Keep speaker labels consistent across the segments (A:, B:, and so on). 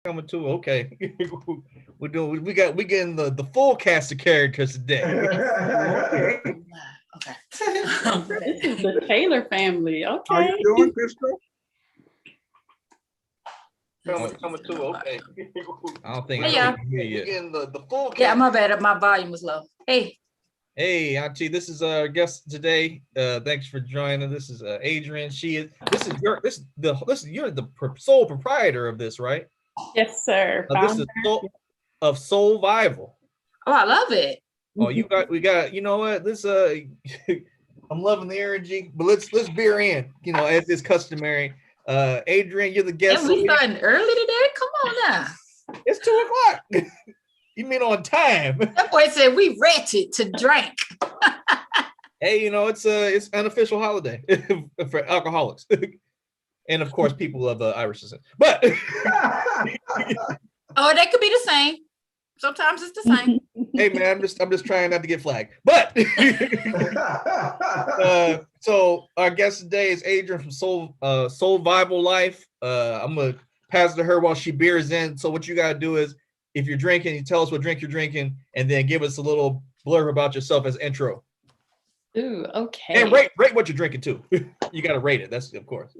A: coming too. Okay. We getting the full cast of characters today.
B: Okay.
C: Okay.
D: This is the Taylor family.
B: How
D: Okay.
B: you doing, Crystal?
A: Coming too. Okay. I don't think
C: Hey,
A: I
C: y'all.
A: can hear you. Getting the full cast.
C: Yeah, my bad. My volume was low. Hey.
A: Hey, Auntie, this is our guest today. Thanks for joining. This is Adrian. You're the sole proprietor of this, right?
D: Yes, sir.
A: This is of SoulVival.
C: Oh, I love it.
A: Oh, we got. You know what? This I'm loving the energy, but let's beer in. You know, as is customary. Adrian, you're the guest.
C: And we starting early today. Come on now.
A: It's 2:00. You mean on time?
C: That boy said we rented to drink.
A: Hey, you know, it's an unofficial holiday for alcoholics. And of course, people of Irish descent. But
C: Oh, that could be the same. Sometimes it's the same.
A: hey, man, I'm just trying not to get flagged. But so our guest today is Adrian from SoulVival Life. I'm gonna pass it to her while she beers in. So what you gotta do is, if you're drinking, you tell us what drink you're drinking, and then give us a little blurb about yourself as intro.
D: Ooh, okay.
A: And rate what you're drinking too. You got to rate it. That's of course.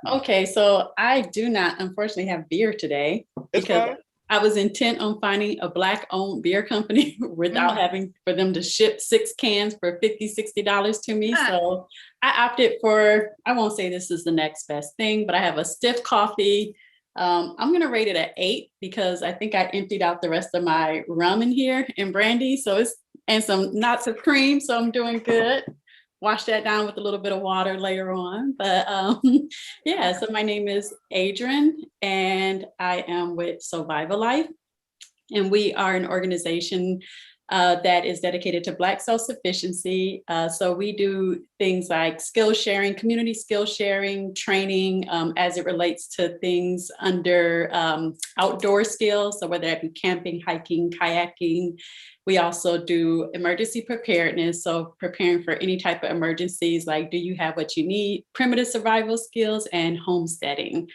D: Okay, so I do not unfortunately have beer today
A: It's
D: because
A: fine.
D: I was intent on finding a Black-owned beer company without having for them to ship 6 cans for $50, $60 to me. So I opted for, I won't say this is the next best thing, but I have a stiff coffee. I'm going to rate it at 8 because I think I emptied out the rest of my rum in here and brandy. And some knots of cream. So I'm doing good. Wash that down with a little bit of water later on. But yeah, so my name is Adrian and I am with SoulVival Life. And we are an organization that is dedicated to Black self-sufficiency. So we do things like skill sharing, community skill sharing, training as it relates to things under outdoor skills. So whether that be camping, hiking, kayaking. We also do emergency preparedness. So preparing for any type of emergencies, like do you have what you need, primitive survival skills, and homesteading.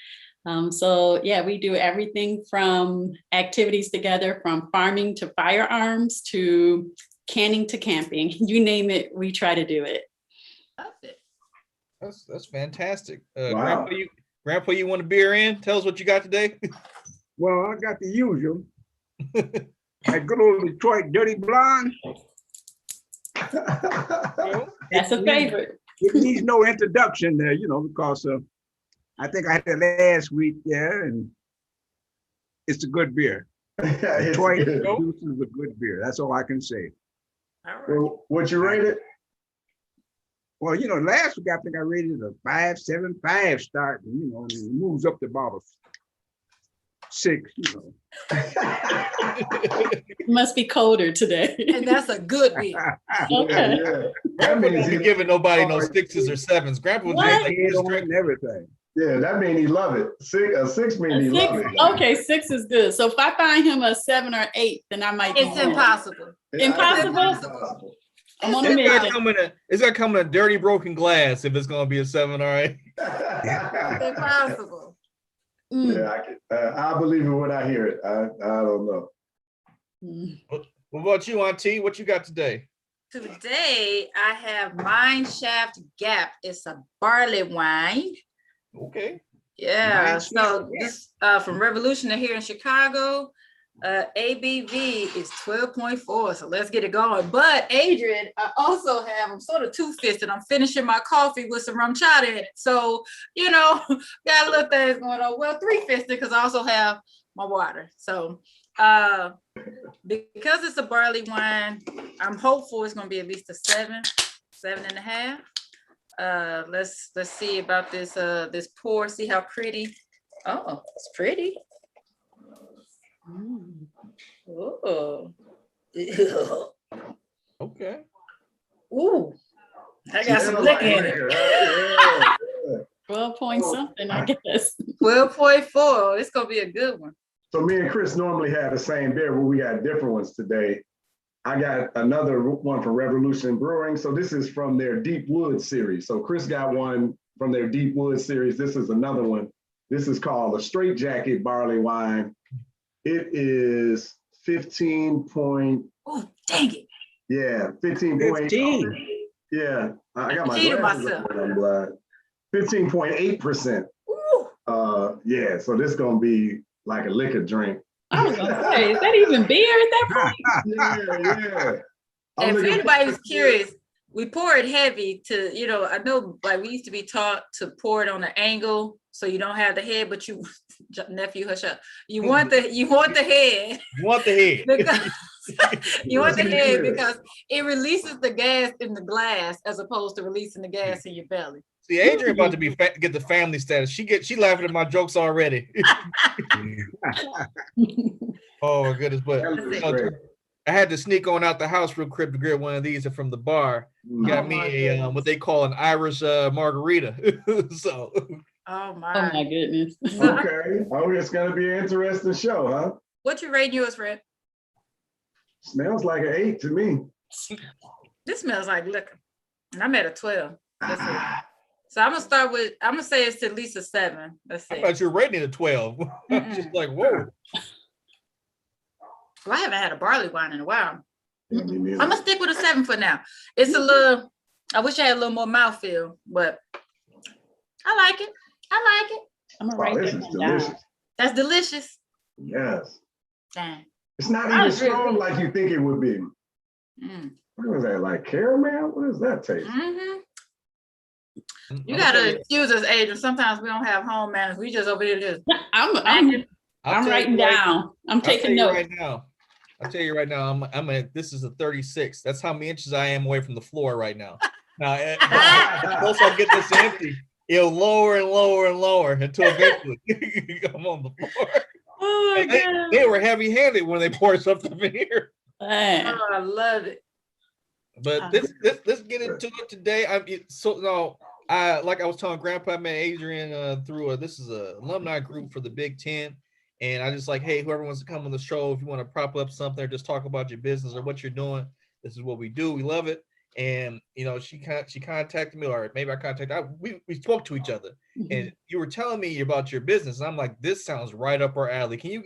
D: So yeah, we do everything from activities together, from farming to firearms to canning to camping. You name it, we try to do it.
C: Love it.
A: That's fantastic.
B: Wow.
A: Grandpa, you want a beer in? Tell us what you got today.
B: Well, I got the usual. That good old Detroit Dirty Blonde.
D: That's a favorite.
B: It needs no introduction there, you know, because I think I had it last week, yeah, and it's a good beer. Detroit produces a good beer. That's all I can say.
C: All right.
E: Well, what you rate it?
B: Well, you know, last week I think I rated it a 5.75 start, and you know, and it moves up to about a 6, you know.
D: It must be colder today.
C: And that's a good beer.
D: Okay.
E: Yeah.
A: Grandpa don't be giving nobody no 6s or 7s. Grandpa was just like,
B: Head
A: just
B: on
A: drink.
B: and everything.
E: Yeah, that means he love it. A six means he love it.
D: Okay, 6 is good. So if I find him a 7 or 8, then I might.
C: It's impossible.
D: Impossible? I'm on a
A: It's
D: mission.
A: got to come in a dirty broken glass if it's gonna be a 7, all right.
C: It's impossible.
E: Yeah, I believe it when I hear it. I don't know.
A: What about you, Auntie? What you got today?
C: Today I have Mine Shaft Gap. It's a barley wine.
A: Okay.
C: Yeah.
B: Mine
C: So
B: Shaft
C: this from Revolution here in Chicago. ABV is 12.4. So let's get it going. But Adrian, I also have, I'm sort of two-fisted. I'm finishing my coffee with some rum chata in it. So, you know, got a little things going on. Well, three-fisted because I also have my water. So because it's a barley wine, I'm hopeful it's gonna be at least a 7.5. Let's see about this this pour, see how pretty. Oh, it's pretty. Oh.
A: Okay.
C: Ooh. I got some liquor in it.
D: 12 point something, I guess.
C: 12.4. It's gonna be a good one.
E: So me and Chris normally have the same beer, but we got different ones today. I got another one from Revolution Brewing. So this is from their Deep Wood series. So Chris got one from their Deep Wood series. This is another one. This is called a Straight Jacket Barley Wine. It is 15 point,
C: Oh, dang it.
E: yeah, 15.8.
B: 15.
E: Yeah, I got my
C: Cheated
E: glasses
C: myself.
E: on, I'm blind. 15.8%.
C: Ooh.
E: Yeah, so this gonna be like a liquor drink.
D: I was gonna say, is that even beer at that point?
E: Yeah. I'm
C: And for
E: looking
C: anybody who's
E: forward to it.
C: curious, we pour it heavy to, you know, I know like we used to be taught to pour it on an angle so you don't have the head, but you, nephew, hush up. You want the head.
A: You want the head.
C: Because you want the
E: Let's be
C: head
E: clear.
C: because it releases the gas in the glass as opposed to releasing the gas in your belly.
A: See, Adrian about to be get the family status. She laughing at my jokes already. Oh my goodness! But
E: That looks
A: you know,
E: great.
A: I had to sneak on out the house real quick to grab one of these from the bar. Got
C: Oh,
A: me
C: my
A: a
C: goodness.
A: what they call an Irish margarita. So
C: Oh
D: Oh
C: my.
D: my goodness.
E: Okay. Oh, it's gonna be an interesting show, huh?
C: What you rating yours, Fred?
E: Smells like an 8 to me.
C: This smells like liquor. And I'm at a 12. That's it.
E: Ah,
C: So I'm gonna say it's at least a 7. Let's
A: I
C: see.
A: thought you were rating it a 12. I'm just like, whoa.
C: Well, I haven't had a barley wine in a while.
E: yeah, me neither.
C: I'm gonna stick with a 7 for now. It's a little, I wish I had a little more mouthfeel, but I like it. I like it.
D: I'm gonna
E: Wow,
D: write
E: this
D: that
E: is
D: one down.
E: delicious.
C: That's delicious.
E: Yes.
C: Dang.
E: It's not
C: That
E: even
C: is really
E: strong
C: good.
E: like you think it would be.
C: Mm.
E: What was that, like caramel? What does that taste?
C: Mhm. You
A: I'm
C: gotta
A: telling you-
C: excuse us, Adrian. Sometimes we don't have home manners. We just over here just
D: I'm
C: snacking.
A: I'll
D: I'm
A: tell
D: writing
A: you right-
D: down. I'm
A: I'll tell
D: taking
A: you
D: notes.
A: right now. I'll tell you right now. I'm at this is a 36. That's how many inches I am away from the floor right now. Now, the closer I get this empty, it'll lower and lower and lower until eventually I'm on the floor.
D: Oh my
A: And
D: god.
A: they were heavy-handed when they poured something in here.
D: Man.
C: Oh, I love it.
A: But let's get into it today. Like I was telling Grandpa, I met Adrian through this is a alumni group for the Big Ten, and I just like, hey, whoever wants to come on the show, if you want to prop up something or just talk about your business or what you're doing, this is what we do. We love it. And you know, she contacted me, or maybe I contacted. We spoke to each other, and you were telling me about your business, and I'm like, this sounds right up our alley. Can you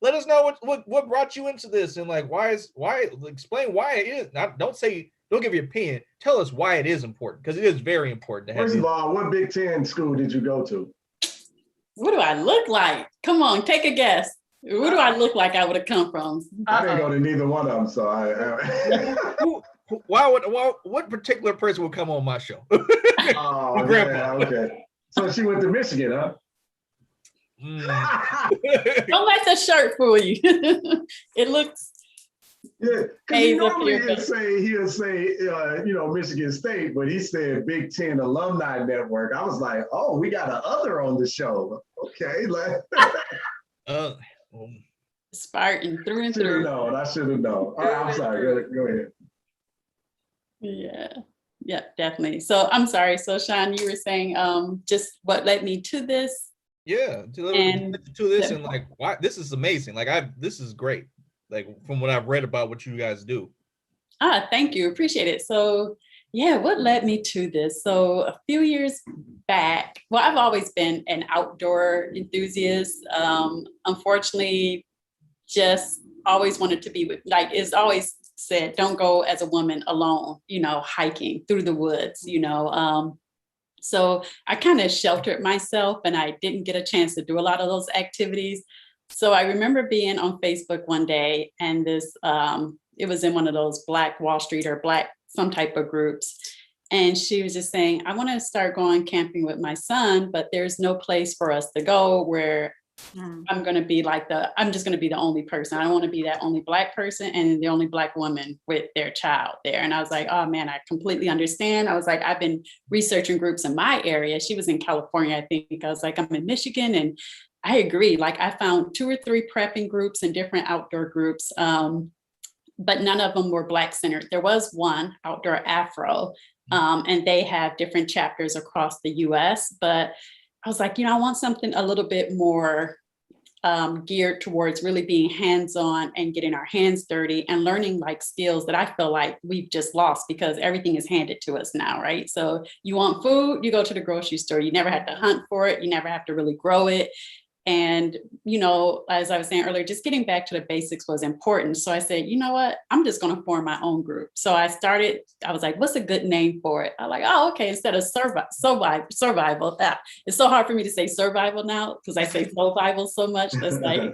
A: let us know what brought you into this, and like explain why it is. Don't give your opinion. Tell us why it is important, because it is very important to have.
E: First of all, what Big Ten school did you go to?
D: What do I look like? Come on, take a guess. What do I look like I would have come from?
E: I didn't go to neither one of them, so
A: What particular person would come on my show?
E: Oh,
A: Grandpa.
E: yeah, okay. So she went to Michigan, huh?
D: Don't let the shirt fool you. It looks
E: Yeah, because
D: Pays up
E: normally
D: here,
E: he'll say, Michigan State, but he said Big Ten Alumni Network. I was like, oh, we got an other on the show. Okay, like.
D: Spartan through and
E: Should have
D: through.
E: known. I should have known. All right, I'm sorry. Go ahead.
D: Yeah, definitely. So I'm sorry. So Sean, you were saying just what led me to this.
A: Yeah,
D: And
A: to this and like why this is amazing. Like this is great. Like from what I've read about what you guys do.
D: Thank you. Appreciate it. So yeah, what led me to this? So a few years back, well, I've always been an outdoor enthusiast. Unfortunately, just always wanted to be with, like, it's always said, don't go as a woman alone, hiking through the woods, So I kind of sheltered myself and I didn't get a chance to do a lot of those activities. So I remember being on Facebook one day and it was in one of those Black Wall Street or Black some type of groups. And she was just saying, I want to start going camping with my son, but there's no place for us to go where I'm going to be I'm just going to be the only person. I don't want to be that only Black person and the only Black woman with their child there. And I was like, oh man, I completely understand. I was like, I've been researching groups in my area. She was in California, I think. I was like, I'm in Michigan. And I agree. Like I found 2 or 3 prepping groups and different outdoor groups, but none of them were Black centered. There was one, Outdoor Afro, and they have different chapters across the US, but I was like, I want something a little bit more geared towards really being hands-on and getting our hands dirty and learning like skills that I feel like we've just lost because everything is handed to us now, right? So you want food, you go to the grocery store. You never have to hunt for it. You never have to really grow it. And, you know, as I was saying earlier, just getting back to the basics was important. So I said, you know what, I'm just going to form my own group. So I was like, what's a good name for it? I'm like, oh, okay, instead of survival. It's so hard for me to say survival now because I say SoulVival so much. That's like,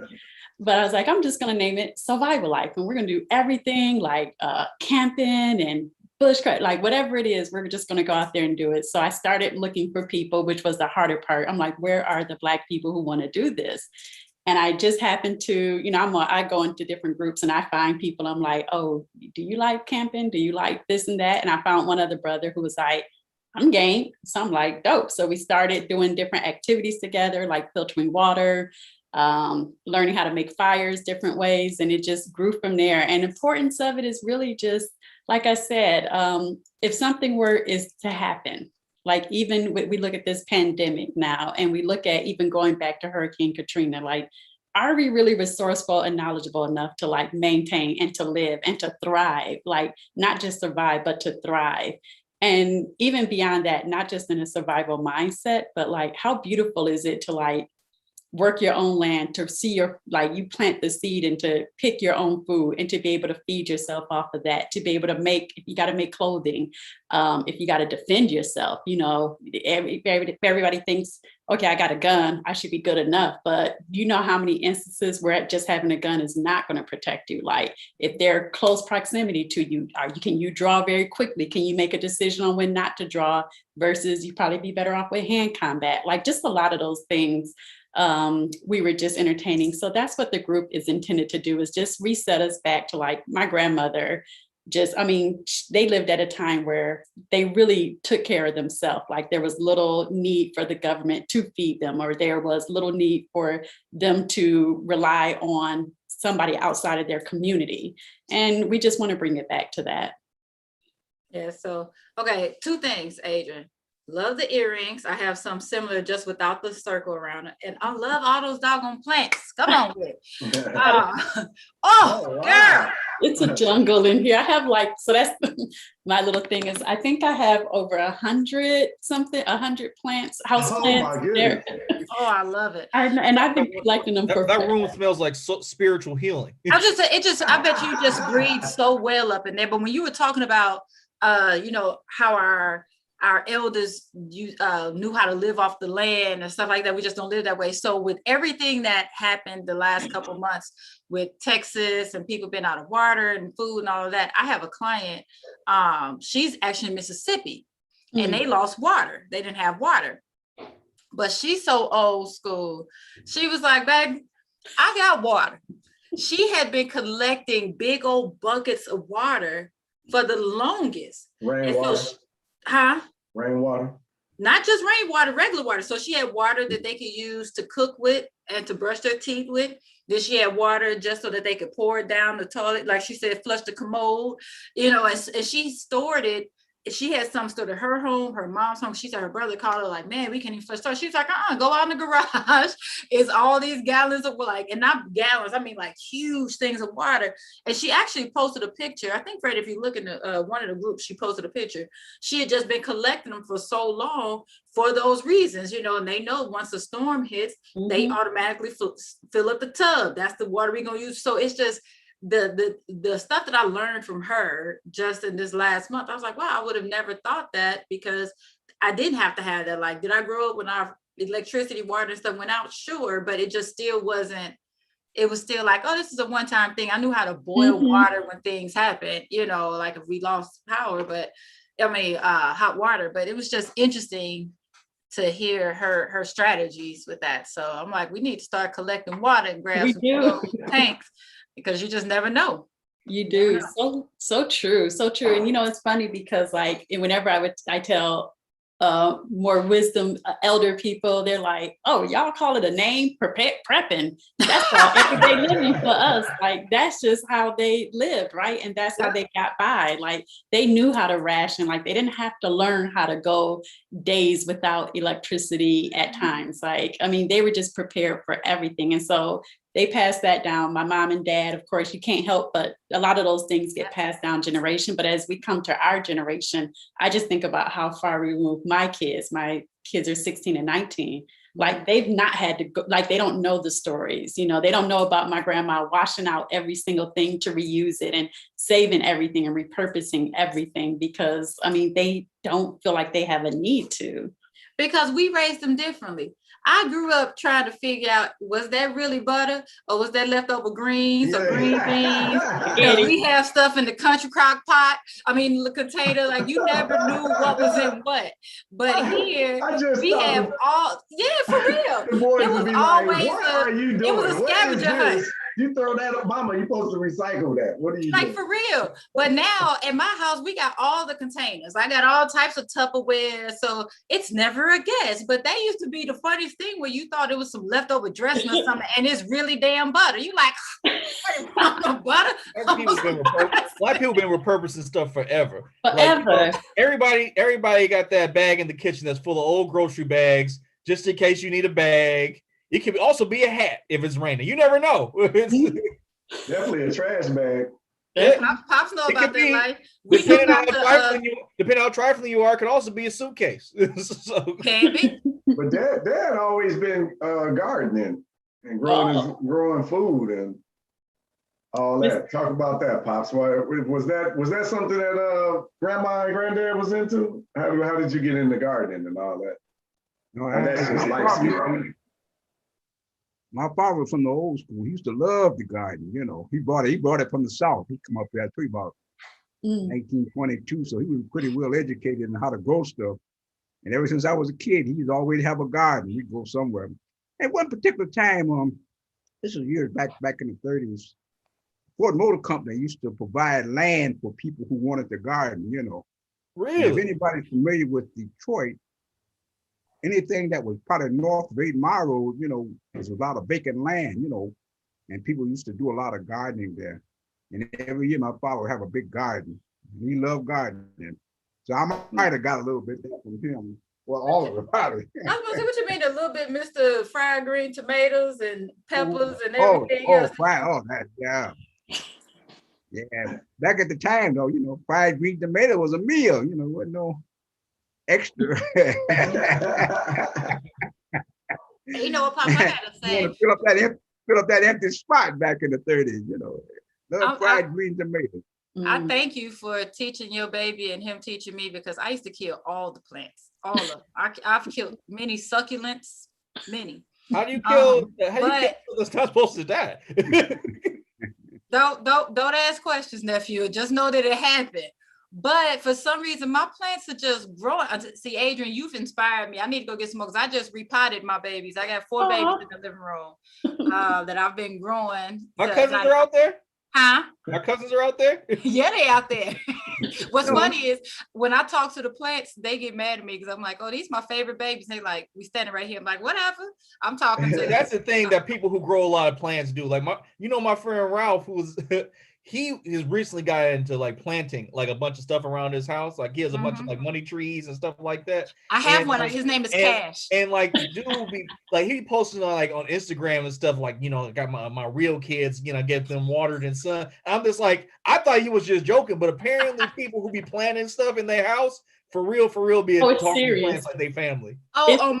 D: but I was like, I'm just going to name it SoulVival Life. And we're going to do everything like camping and bushcraft, like whatever it is, we're just going to go out there and do it. So I started looking for people, which was the harder part. I'm like, where are the Black people who want to do this? And I just happened to, you know, I go into different groups and I find people. I'm like, oh, do you like camping? Do you like this and that? And I found one other brother who was like, I'm game. So I'm like, dope. So we started doing different activities together, like filtering water, learning how to make fires different ways. And it just grew from there. And the importance of it is really just, like I said, if something is to happen, like even we look at this pandemic now, and we look at even going back to Hurricane Katrina, like, are we really resourceful and knowledgeable enough to like maintain and to live and to thrive, like not just survive, but to thrive? And even beyond that, not just in a survival mindset, but like, how beautiful is it to like work your own land, to see you plant the seed and to pick your own food and to be able to feed yourself off of that, to be able to make, if you got to make clothing, if you got to defend yourself, you know, everybody thinks, okay, I got a gun, I should be good enough. But you know how many instances where just having a gun is not going to protect you? Like if they're close proximity to you, can you draw very quickly? Can you make a decision on when not to draw versus you probably be better off with hand combat? Like just a lot of those things we were just entertaining. So that's what the group is intended to do, is just reset us back to like my grandmother. They lived at a time where they really took care of themselves. Like there was little need for the government to feed them, or there was little need for them to rely on somebody outside of their community. And we just want to bring it back to that.
C: Yeah, so, okay, two things, Adrian. Love the earrings. I have some similar, just without the circle around it. And I love all those doggone plants. Come on with it. Wow. Girl.
D: It's a jungle in here. I have so that's my little thing is, I think I have over 100 plants, house plants.
E: My goodness.
C: Oh, I love it.
D: And I've been collecting them for
A: that room smells like spiritual healing.
C: I bet you just breathe so well up in there. But when you were talking about, you know, how our elders knew how to live off the land and stuff like that. We just don't live that way. So with everything that happened the last couple of months with Texas and people being out of water and food and all of that, I have a client, she's actually in Mississippi and they lost water. They didn't have water, but she's so old school. She was like, babe, I got water. She had been collecting big old buckets of water for the longest.
E: Rainwater. Rainwater.
C: Not just rainwater, regular water. So she had water that they could use to cook with and to brush their teeth with. Then she had water just so that they could pour it down the toilet. Like she said, flush the commode, you know, and she stored it. She had some stored at her home, her mom's home. She said her brother called her like, man, we can't even flush. So she's like, go out in the garage. It's all these gallons of and not gallons, I mean like huge things of water. And she actually posted a picture. I think, Fred, if you look in one of the groups, she posted a picture. She had just been collecting them for so long for those reasons, you know, and they know once a storm hits, they automatically fill up the tub. That's the water we're going to use. So it's just, the stuff that I learned from her just in this last month, I was like, wow, I would have never thought that, because I didn't have to have that. Like, did I grow up when our electricity, water and stuff went out? Sure, but it just still wasn't, it was still like, oh, this is a one-time thing. I knew how to boil water when things happen, you know, like if we lost power, but I mean, hot water, but it was just interesting to hear her strategies with that. So I'm like, we need to start collecting water and grab some tanks, because you just never know.
D: You do. So true. So true. And, you know, it's funny because like, whenever I tell more wisdom, elder people, they're like, oh, y'all call it a name, prepping. That's all everyday living for us. Like, that's just how they lived, right? And that's how they got by. Like, they knew how to ration. Like, they didn't have to learn how to go days without electricity at times. Like, I mean, they were just prepared for everything. And so they passed that down. My mom and dad, of course, you can't help, but a lot of those things get passed down generation. But as we come to our generation, I just think about how far we removed my kids. My kids are 16 and 19. Like they've not had to go, like they don't know the stories, you know, they don't know about my grandma washing out every single thing to reuse it and saving everything and repurposing everything because, I mean, they don't feel like they have a need to.
C: Because we raised them differently. I grew up trying to figure out, was that really butter or was that leftover greens or green beans? Because we have stuff in the country crock pot. I mean, the container, like you never knew what was in what. But here, we have all, for real.
E: The boys
C: It was
E: would be
C: always
E: like, what are you doing?
C: It was a scavenger hunt.
E: You throw that up, mama, you're supposed to recycle that. What are you doing?
C: Like for real. But now in my house, we got all the containers. I got all types of Tupperware. So it's never a guess. But that used to be the funniest thing where you thought it was some leftover dressing or something and it's really damn butter. You like, butter?
A: Black people been repurposing stuff forever.
D: Forever.
A: Like, everybody got that bag in the kitchen that's full of old grocery bags, just in case you need a bag. It could also be a hat if it's raining. You never know.
E: Definitely a trash bag.
C: Pops know about that life.
A: Depending on how trifling you are, it could also be a suitcase. So.
C: Can be.
E: But Dad always been gardening and growing food and all that. Talk about that, Pops. Was that something that Grandma and Granddad was into? How did you get into gardening and all that?
B: No, that's just like my father was from the old school. He used to love the garden, you know. He brought it from the South. He come up here too about 1922. So he was pretty well educated in how to grow stuff. And ever since I was a kid, he used to always have a garden. We'd go somewhere. At one particular time, this was years back in the 30s, Ford Motor Company used to provide land for people who wanted to garden, you know.
A: Really?
B: And if anybody's familiar with Detroit, anything that was part of North of 8 Mile Road, you know, was a lot of vacant land, you know, and people used to do a lot of gardening there. And every year my father would have a big garden. He loved gardening. So I might have got a little bit from him. Well, all of it probably.
C: I was gonna say, what you mean a little bit, Mr. Fried green tomatoes and peppers and everything else?
B: Yeah. Yeah, back at the time though, you know, fried green tomato was a meal, you know, wasn't no extra.
C: You know what, Pop, I gotta say.
B: Fill up that empty spot back in the 30s, you know. Fried green tomatoes.
C: I thank you for teaching your baby and him teaching me because I used to kill all the plants, all of them. I've killed many succulents, many.
A: How do you kill? That's not supposed to die.
C: Don't ask questions, nephew. Just know that it happened. But for some reason, my plants are just growing. See, Adrian, you've inspired me. I need to go get some more because I just repotted my babies. I got 4 babies in the living room that I've been growing.
A: My cousins are out there?
C: Huh?
A: My cousins are out there?
C: Yeah, they out there. What's funny is when I talk to the plants, they get mad at me because I'm like, oh, these my favorite babies. They like, we standing right here. I'm like, whatever. I'm talking to
A: That's the thing that people who grow a lot of plants do. Like my friend Ralph, who's he has recently got into like planting like a bunch of stuff around his house. Like he has a bunch of like money trees and stuff like that.
C: I have one. Like, his name is Cash.
A: And like the dude be like he posted on like on Instagram and stuff like, you know, got my real kids, you know, get them watered and sun. And I'm just like, I thought he was just joking, but apparently people who be planting stuff in their house for real be talking plants like they family.
C: Oh, on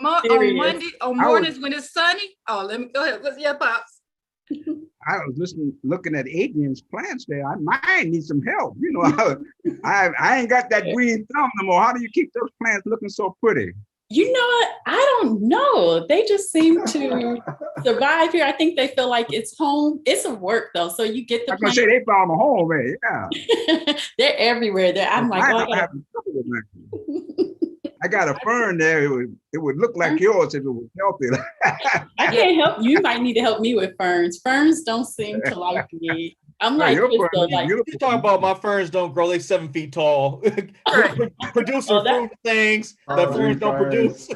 C: mornings when it's sunny. Oh, let me go ahead. Yeah, Pops.
B: I was looking at Adrian's plants there. Mine need some help. You know, I ain't got that green thumb no more. How do you keep those plants looking so pretty?
D: You know what? I don't know. They just seem to survive here. I think they feel like it's home. It's a work though. So you get the
B: I'm gonna say they found a home there. Yeah.
D: They're everywhere. I'm like,
B: I got a fern there. It would look like yours if it was healthy.
D: I can't help you. You might need to help me with ferns. Ferns don't seem to like me. I'm like, Crystal, like
A: you talk about my ferns don't grow. They 7 feet tall. Producing fruit things that ferns don't produce.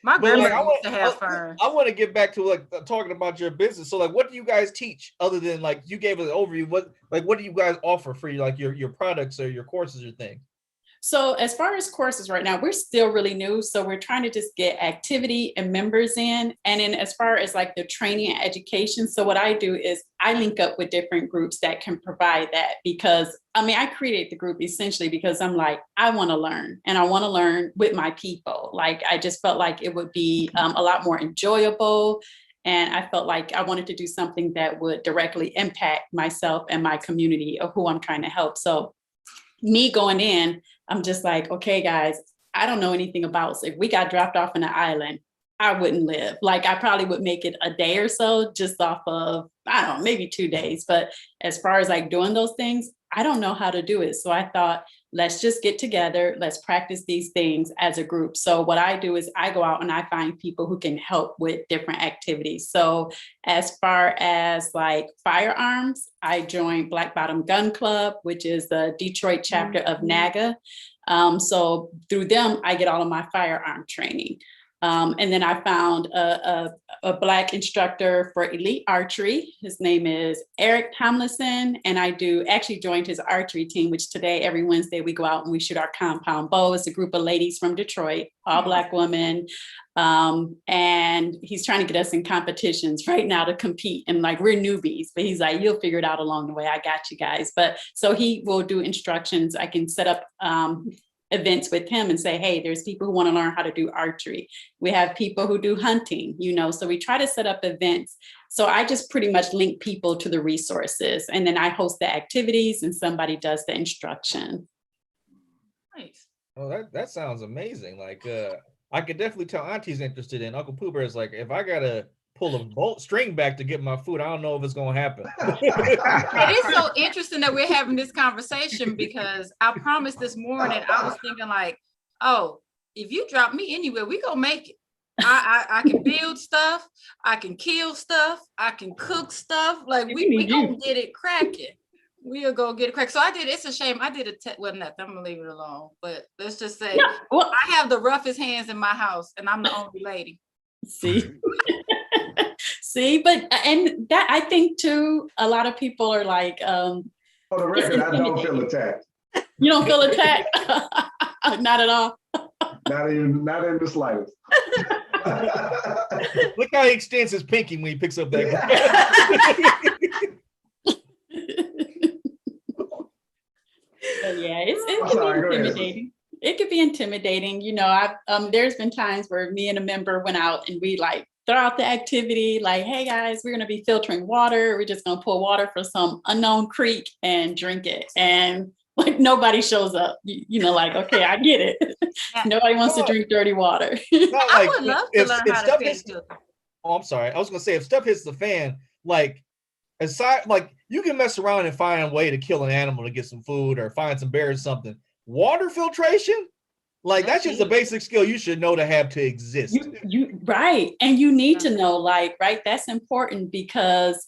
C: My grandmother used to have ferns.
A: I want to get back to like talking about your business. So like, what do you guys teach other than like you gave us an overview? What do you guys offer for your products or your courses or things?
D: So as far as courses right now, we're still really new. So we're trying to just get activity and members in. And then as far as like the training and education, so what I do is I link up with different groups that can provide that, because I mean, I created the group essentially because I'm like, I want to learn, and I want to learn with my people. Like, I just felt like it would be a lot more enjoyable. And I felt like I wanted to do something that would directly impact myself and my community of who I'm trying to help. So me going in, I'm just like, okay, guys, I don't know anything about, so if we got dropped off on an island, I wouldn't live. Like, I probably would make it a day or so just off of, I don't know, maybe 2 days. But as far as like doing those things, I don't know how to do it. So I thought, let's just get together. Let's practice these things as a group. So what I do is I go out and I find people who can help with different activities. So as far as like firearms, I joined Black Bottom Gun Club, which is the Detroit chapter of NAGA. So through them, I get all of my firearm training. And then I found a Black instructor for elite archery. His name is Eric Tomlinson, and I actually joined his archery team, which today, every Wednesday, we go out and we shoot our compound bow. It's a group of ladies from Detroit, all Black women. And he's trying to get us in competitions right now to compete. And like, we're newbies, but he's like, you'll figure it out along the way. I got you guys. But so he will do instructions. I can set up events with him and say, hey, there's people who want to learn how to do archery. We have people who do hunting, so we try to set up events. So I just pretty much link people to the resources, and then I host the activities and somebody does the instruction.
C: Nice.
A: Oh, that sounds amazing. Like, I could definitely tell Auntie's interested in. Uncle Pooh Bear is like, if I gotta pull a bolt string back to get my food, I don't know if it's gonna happen.
C: It is so interesting that we're having this conversation, because I promised this morning, I was thinking like, oh, if you drop me anywhere, we gonna make it. I can build stuff, I can kill stuff, I can cook stuff. Like, we gonna get it cracking. We'll go get it cracked. So it's a shame. I did well, nothing. I'm gonna leave it alone. But let's just say, well, I have the roughest hands in my house, and I'm the only lady.
D: See, but and that, I think too, a lot of people are like,
E: for the record, I don't feel attacked.
D: You don't feel attacked? Not at all.
E: Not in the slightest.
A: Look how he extends his pinky when he picks up that.
D: Yeah, it can be intimidating. It could be intimidating. There's been times where me and a member went out and we like throw out the activity, like, hey guys, we're gonna be filtering water. We're just gonna pull water from some unknown creek and drink it. And like, nobody shows up. Like, okay, I get it. Nobody wants to drink dirty water.
C: I would love to learn how to fish.
A: Oh, I'm sorry. I was gonna say, if stuff hits the fan, like, aside, like, you can mess around and find a way to kill an animal to get some food or find some bears or something. Water filtration, like, that's just a basic skill you should know to have to exist.
D: You right. And you need to know, like, right, that's important, because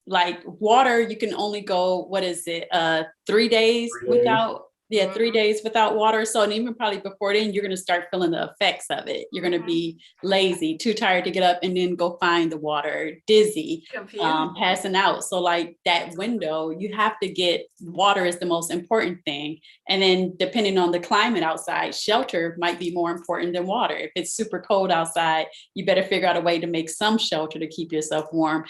D: like water, you can only go, 3 days without 3 days without water. So, and even probably before then, you're going to start feeling the effects of it. You're going to be lazy, too tired to get up and then go find the water, dizzy, passing out. So like, that window, you have to get water is the most important thing. And then depending on the climate outside, shelter might be more important than water. If it's super cold outside, you better figure out a way to make some shelter to keep yourself warm.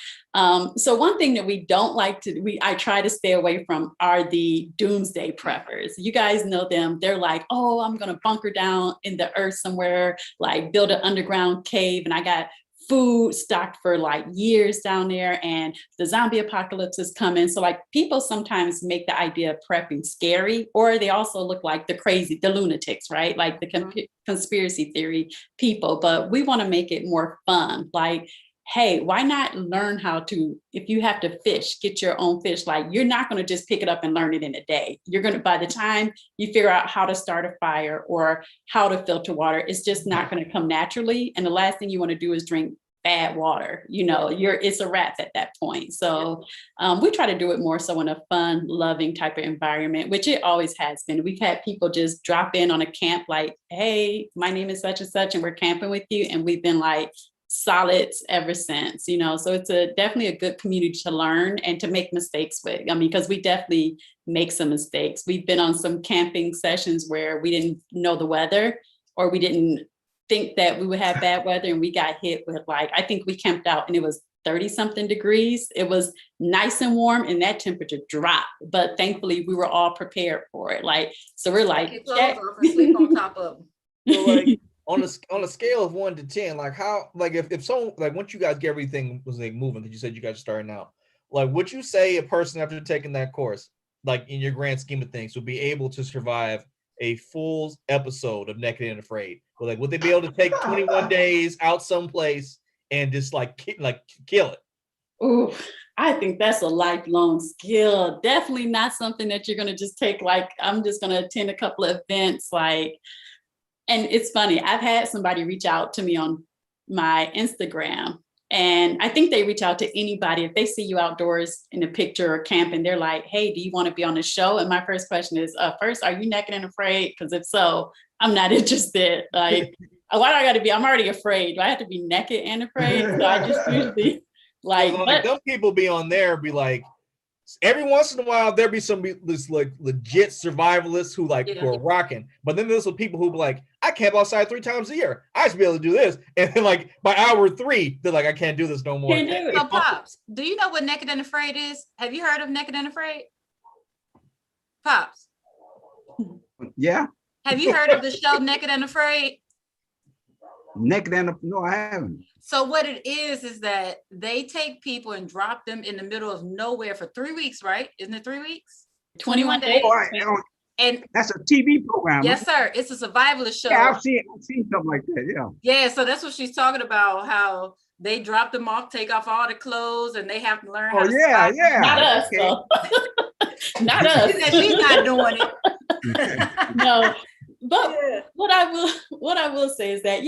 D: So one thing that we don't like I try to stay away from are the doomsday preppers. You guys know them. They're like, oh, I'm going to bunker down in the earth somewhere, like build an underground cave. And I got food stocked for like years down there, and the zombie apocalypse is coming. So like, people sometimes make the idea of prepping scary, or they also look like the lunatics, right? Like the conspiracy theory people. But we want to make it more fun. Like, hey, why not learn how to, if you have to fish, get your own fish. Like, you're not going to just pick it up and learn it in a day. You're going to, by the time you figure out how to start a fire or how to filter water, it's just not going to come naturally. And the last thing you want to do is drink bad water. It's a wrap at that point. So we try to do it more so in a fun, loving type of environment, which it always has been. We've had people just drop in on a camp like, hey, my name is such and such, and we're camping with you. And we've been like, solids ever since, so it's definitely a good community to learn and to make mistakes with. I mean, because we definitely make some mistakes. We've been on some camping sessions where we didn't know the weather, or we didn't think that we would have bad weather, and we got hit with I think we camped out and it was 30 something degrees. It was nice and warm and that temperature dropped, but thankfully we were all prepared for it. So we're
C: Take your clothes off and sleep on top of them.
A: So on a scale of 1 to 10, how if someone once you guys get everything was moving, that you said you guys are starting out, would you say a person after taking that course, in your grand scheme of things, would be able to survive a full episode of Naked and Afraid? Or would they be able to take 21 days out someplace and just kill it?
D: Oh, I think that's a lifelong skill. Definitely not something that you're gonna just take. I'm just gonna attend a couple of events. And it's funny, I've had somebody reach out to me on my Instagram, and I think they reach out to anybody if they see you outdoors in a picture or camping. They're like, "Hey, do you want to be on the show?" And my first question is, first, are you naked and afraid? Because if so, I'm not interested. Why do I got to be? I'm already afraid. Do I have to be naked and afraid? So I just usually
A: them people be on there, be every once in a while there be this legit survivalists who who are rocking, but then there's some people who be I camp outside 3 times a year. I should be able to do this, and then by hour 3, they're I can't do this no more.
D: Can't do it.
C: So Pops, do you know what Naked and Afraid is? Have you heard of Naked and Afraid? Pops.
B: Yeah.
C: Have you heard of the show Naked and Afraid?
B: No, I haven't.
C: So what it is that they take people and drop them in the middle of nowhere for 3 weeks, right? Isn't it 3 weeks? 21 days. And
B: that's a TV program.
C: Yes, sir. It's a survivalist show.
B: Yeah, I've seen something like that. Yeah.
C: Yeah, so that's what she's talking about, how they drop them off, take off all the clothes, and they have to learn how to survive.
D: Not us, though. Not us.
C: She said she's not doing it.
D: No. But what I will say is that,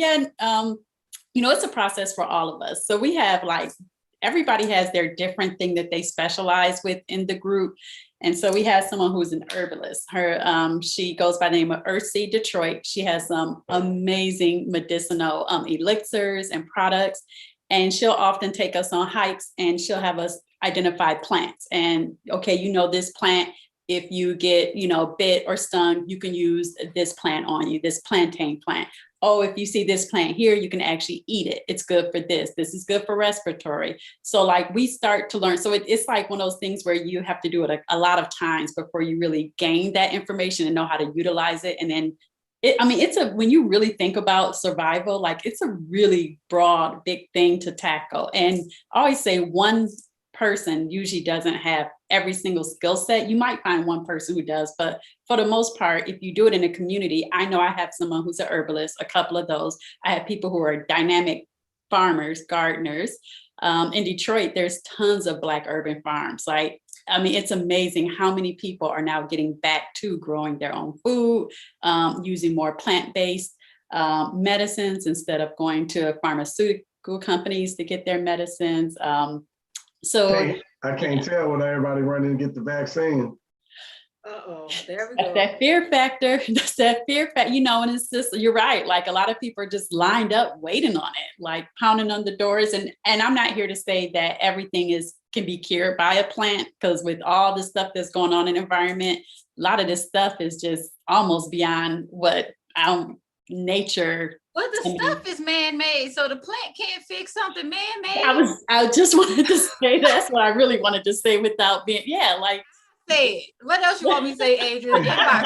D: it's a process for all of us. So we have everybody has their different thing that they specialize with in the group. And so we have someone who's an herbalist. She goes by the name of Earthseed Detroit. She has some amazing medicinal elixirs and products. And she'll often take us on hikes, and she'll have us identify plants. And okay, this plant, if you get, bit or stung, you can use this plant on you, this plantain plant. Oh, if you see this plant here, you can actually eat it. It's good for this. This is good for respiratory. So we start to learn. So it's one of those things where you have to do it a lot of times before you really gain that information and know how to utilize it. And then when you really think about survival, it's a really broad, big thing to tackle. And I always say one person usually doesn't have every single skill set. You might find one person who does, but for the most part, if you do it in a community, I know I have someone who's an herbalist, a couple of those. I have people who are dynamic farmers, gardeners. In Detroit, there's tons of Black urban farms. It's amazing how many people are now getting back to growing their own food, using more plant-based medicines instead of going to pharmaceutical companies to get their medicines.
E: I can't tell when everybody running to get the vaccine.
C: There we go.
D: That's that fear factor. That's that fear factor. And it's just, you're right. A lot of people are just lined up waiting on it, pounding on the doors. And I'm not here to say that everything can be cured by a plant, because with all the stuff that's going on in the environment, a lot of this stuff is just almost beyond what nature.
C: Well, the stuff is man-made, so the plant can't fix something man-made.
D: I just wanted to say that's what I really wanted to say without being,
C: Say it. What else you want me to say, Adrian? Inbox.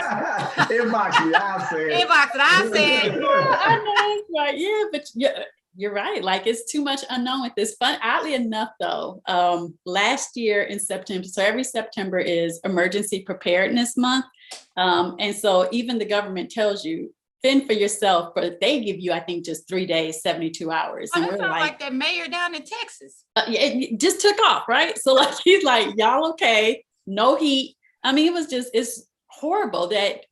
E: Inbox me, I'll say it.
C: Inbox it, I'll say it.
D: I know it's right. Yeah, but you're right. It's too much unknown with this. Fun. Oddly enough, though, last year in September, so every September is Emergency Preparedness Month. And so even the government tells you, fend for yourself, but they give you, I think, just 3 days, 72 hours.
C: Oh, that sounds like that mayor down in Texas.
D: It just took off, right? So he's like, y'all okay, no heat. It's horrible that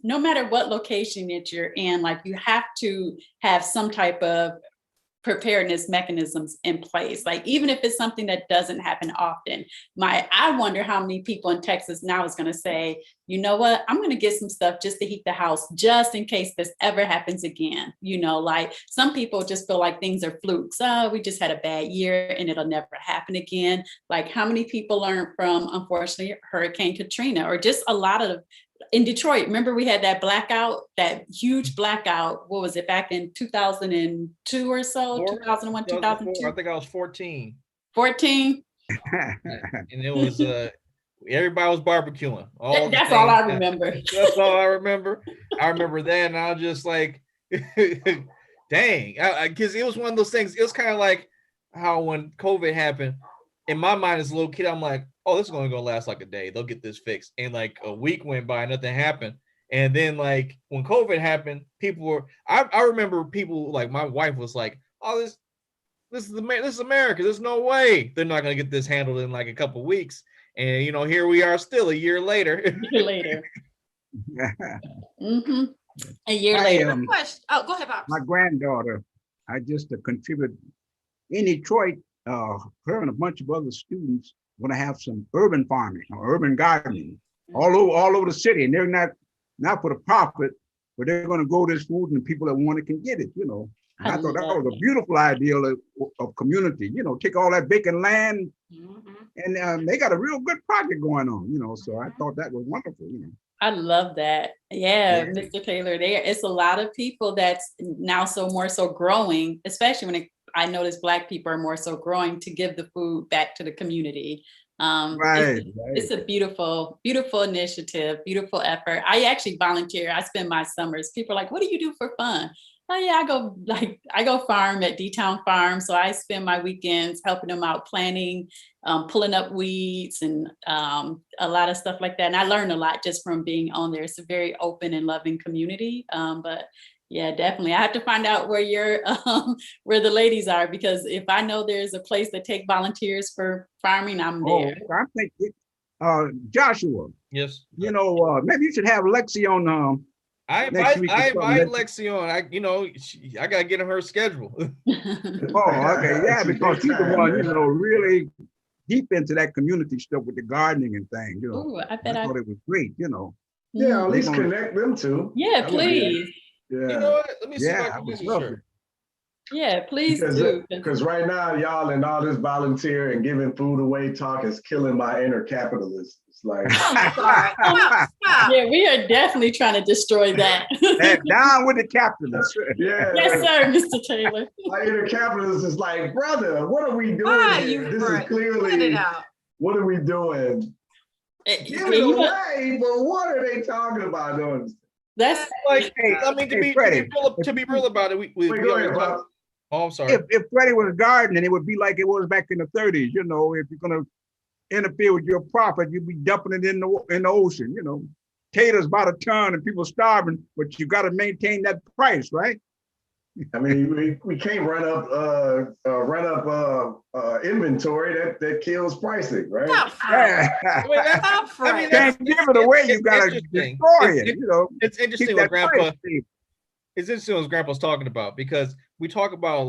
D: no matter what location that you're in, you have to have some type of preparedness mechanisms in place. Like, even if it's something that doesn't happen often, I wonder how many people in Texas now is going to say, you know what, I'm going to get some stuff just to heat the house, just in case this ever happens again. You know, like some people just feel like things are flukes. Oh, we just had a bad year and it'll never happen again. Like, how many people learned from, unfortunately, Hurricane Katrina, or just a lot of, in Detroit, remember we had that blackout, that huge blackout. What was it, back in 2002 or so? 2001, 2002?
A: I think I was 14.
D: 14?
A: And it was everybody was barbecuing.
D: That's all I remember.
A: That's all I remember. I remember that, and I was just like, dang, because it was one of those things. It was kind of like how when COVID happened, in my mind as a little kid, I'm like, oh, this is only gonna last like a day. They'll get this fixed. And like a week went by, nothing happened. And then like when COVID happened, people were, I remember people, like my wife was like, oh, this is America. There's no way they're not gonna get this handled in like a couple of weeks. And you know, here we are still a year later.
D: Mm-hmm. A year later.
C: Oh, go ahead, Bob.
B: My granddaughter, I just contributed in Detroit, her and a bunch of other students going to have some urban farming or urban gardening all over the city, and they're not for the profit, but they're going to grow this food, and the people that want it can get it. You know, and I thought that was a beautiful idea of community. You know, take all that vacant land, and they got a real good project going on. You know, so I thought that was wonderful. You know.
D: I love that. Yeah, Mr. Taylor, it's a lot of people that's now more so growing, especially when I notice Black people are more so growing to give the food back to the community. It's a beautiful, beautiful initiative, beautiful effort. I actually volunteer. I spend my summers. People are like, what do you do for fun? Oh yeah, I go farm at D-Town Farm. So I spend my weekends helping them out, planting, pulling up weeds, and a lot of stuff like that. And I learned a lot just from being on there. It's a very open and loving community. But yeah, definitely. I have to find out where where the ladies are, because if I know there's a place that take volunteers for farming, I'm there.
B: I think Joshua.
A: Yes.
B: You know, maybe you should have Lexi on.
A: I invite Lexi on. I gotta get on her schedule.
B: Okay, yeah, because she's the one, really deep into that community stuff with the gardening and things.
D: Ooh, I thought
B: it was great.
E: Yeah, at least connect them too.
D: Yeah, please.
E: Yeah.
A: You know what? Let me see if I can do some shirt.
D: Yeah, please do.
E: Because right now, y'all, and all this volunteer and giving food away talk is killing my inner capitalist. It's like,
D: yeah, we are definitely trying to destroy that.
B: Down with the capitalists.
E: Yeah.
D: Yes, sir, Mr. Taylor.
E: My inner capitalist is like, brother, what are we doing here? This is clearly, what are we doing? Give it away, but what are they talking about doing?
D: That's
A: like, I mean, to be real about it, we
E: go ahead, Bob.
A: Oh, I'm sorry.
B: If Freddie was gardening, it would be like it was back in the 30s. If you're gonna interfere with your profit, you'd be dumping it in the ocean. Taters by the ton and people starving, but you got to maintain that price, right?
E: I mean, we can't run up inventory that kills pricing, right?
B: Can't give it away. You got to destroy it.
A: It's interesting what Grandpa. It's interesting what Grandpa's talking about, because we talk about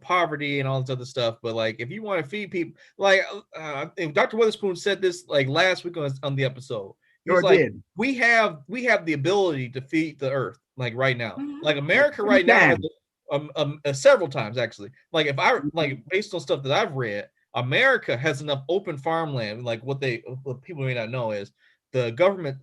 A: poverty and all this other stuff, but like if you want to feed people, like Dr. Weatherspoon said this like last week on the episode. He was like, we have the ability to feed the earth like right now, like America right now. Several times actually. Like if I based on stuff that I've read, America has enough open farmland. Like what people may not know is the government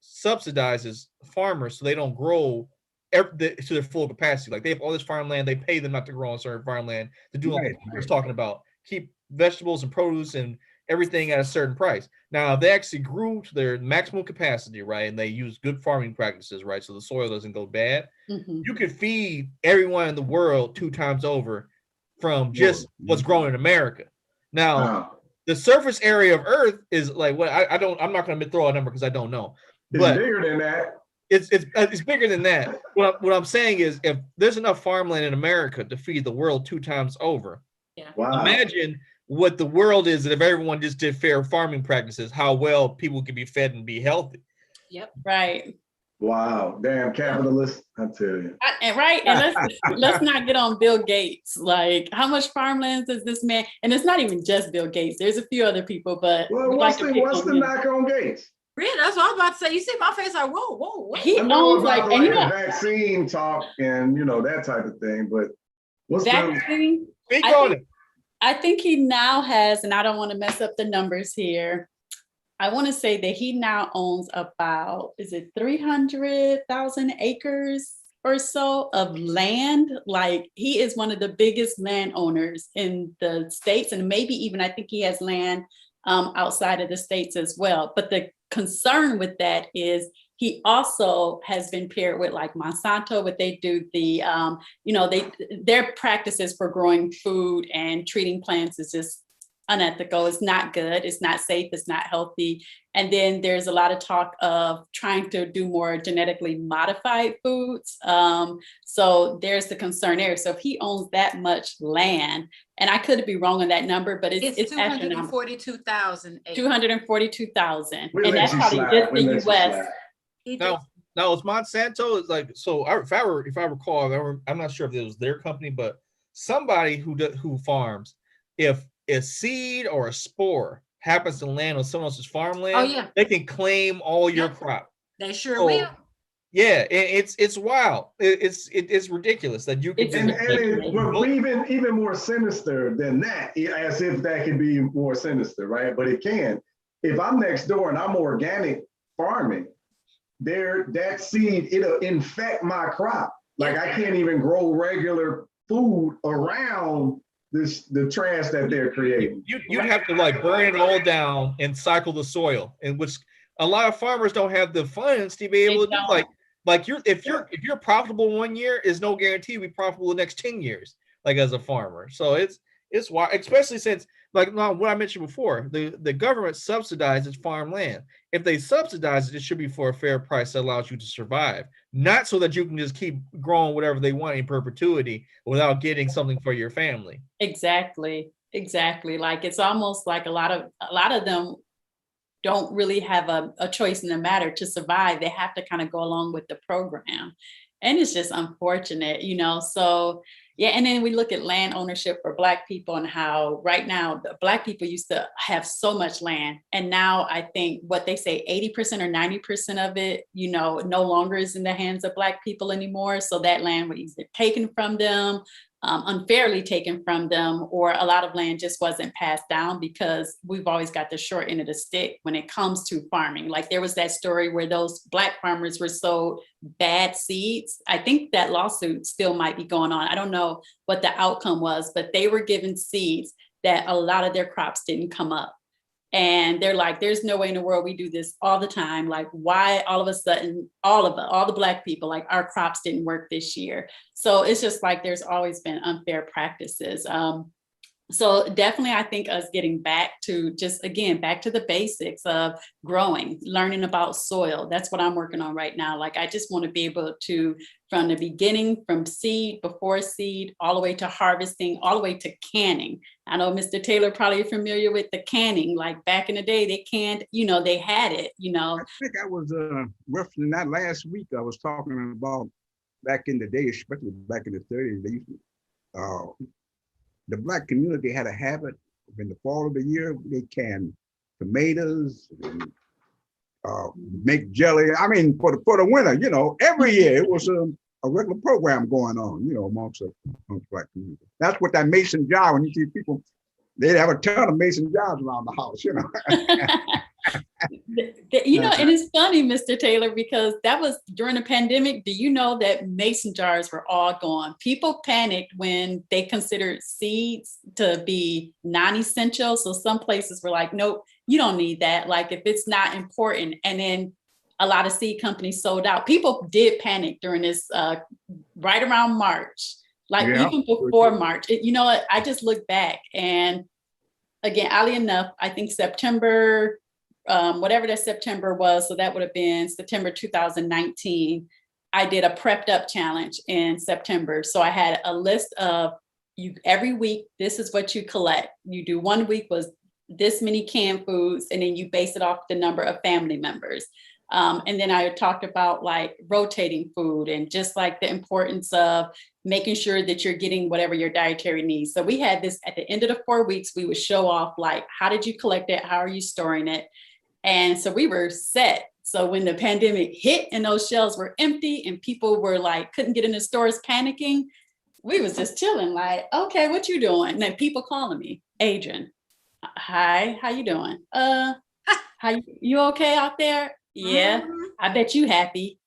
A: subsidizes farmers so they don't grow to their full capacity. Like they have all this farmland, they pay them not to grow on certain farmland to do what I was talking about, keep vegetables and produce and everything at a certain price. Now, if they actually grew to their maximum capacity, right, and they use good farming practices, right, so the soil doesn't go bad, you could feed everyone in the world 2 times over from just what's growing in America. Now, the surface area of Earth is like what I'm not going to throw a number because I don't know.
E: It's bigger than that.
A: It's bigger than that. What I'm saying is, if there's enough farmland in America to feed the world 2 times over, imagine what the world is if everyone just did fair farming practices, how well people could be fed and be healthy.
D: Yep. Right.
E: Wow, damn capitalists, I tell you.
D: And let's not get on Bill Gates. Like, how much farmland does this man? And it's not even just Bill Gates. There's a few other people, but
E: Well,
D: we
E: what's
D: like to pick
E: the
D: on him.
E: knock on Gates?
C: Really, that's what I was about to say. You see my face, like, whoa.
D: He
E: I know
D: owns
E: about
D: like, and
E: the vaccine talk and that type of thing, but what's
D: vaccine.
A: Speak on it.
D: I think he now has, and I don't want to mess up the numbers here. I want to say that he now owns about, is it 300,000 acres or so of land? Like, he is one of the biggest landowners in the States, and maybe even I think he has land outside of the States as well. But the concern with that is he also has been paired with like Monsanto, what they do, their practices for growing food and treating plants is just unethical. It's not good. It's not safe. It's not healthy. And then there's a lot of talk of trying to do more genetically modified foods. So there's the concern there. So if he owns that much land, and I could be wrong on that number, but it's
C: 242,000 acres.
D: 242,000. And that's probably just the US.
A: Now it's Monsanto is like, so if I recall, I'm not sure if it was their company, but somebody who farms, if a seed or a spore happens to land on someone else's farmland, they can claim all your crop.
C: They sure will.
A: Yeah, it's wild. It's ridiculous that you can.
E: Even more sinister than that, as if that can be more sinister, right? But it can. If I'm next door and I'm organic farming, that seed, it'll infect my crop. Like, I can't even grow regular food around the trash that they're creating.
A: You'd have to like burn it all down and cycle the soil, and which a lot of farmers don't have the funds to be able to do. Like if you're profitable 1 year, is no guarantee you'll be profitable the next 10 years, like as a farmer. So it's why, especially since, like what I mentioned before, the government subsidizes farmland. If they subsidize it, it should be for a fair price that allows you to survive, not so that you can just keep growing whatever they want in perpetuity without getting something for your family.
D: Exactly. Like, it's almost like a lot of them don't really have a choice in the matter to survive. They have to kind of go along with the program. And it's just unfortunate, so yeah. And then we look at land ownership for Black people and how right now the Black people used to have so much land. And now I think what they say, 80% or 90% of it, no longer is in the hands of Black people anymore. So that land was either taken from them, unfairly taken from them, or a lot of land just wasn't passed down, because we've always got the short end of the stick when it comes to farming. Like, there was that story where those Black farmers were sold bad seeds. I think that lawsuit still might be going on. I don't know what the outcome was, but they were given seeds that a lot of their crops didn't come up. And they're like, there's no way in the world we do this all the time. Like, why all of a sudden, all the Black people, like, our crops didn't work this year. So it's just like, there's always been unfair practices. So definitely, I think us getting back to back to the basics of growing, learning about soil. That's what I'm working on right now. Like, I just want to be able to, from the beginning, from seed, before seed, all the way to harvesting, all the way to canning. I know Mr. Taylor probably familiar with the canning. Like, back in the day, they canned, they had it,
B: I think I was referencing that last week. I was talking about back in the day, especially back in the 30s, they used to, the Black community had a habit of, in the fall of the year, they canned tomatoes and make jelly. I mean, for the winter, every year it was a regular program going on, amongst Black community. That's what that mason jar, when you see people, they'd have a ton of mason jars around the house,
D: And it's funny, Mr. Taylor, because that was during the pandemic. Do you know that mason jars were all gone? People panicked when they considered seeds to be non-essential. So some places were like, nope, you don't need that. Like, if it's not important. And then a lot of seed companies sold out. People did panic during this, right around March, even before March. I just look back, and again, oddly enough, I think September, whatever that September was, so that would have been September 2019, I did a prepped up challenge in September. So I had a list of every week, this is what you collect. You do 1 week was this many canned foods, and then you base it off the number of family members. And then I talked about like rotating food and just like the importance of making sure that you're getting whatever your dietary needs. So we had this at the end of the 4 weeks, we would show off like, how did you collect it? How are you storing it? And so we were set. So when the pandemic hit and those shelves were empty and people were like, couldn't get in the stores panicking, we was just chilling like, okay, what you doing? And then people calling me, Adrian, hi, how you doing? You okay out there? Yeah, I bet you happy.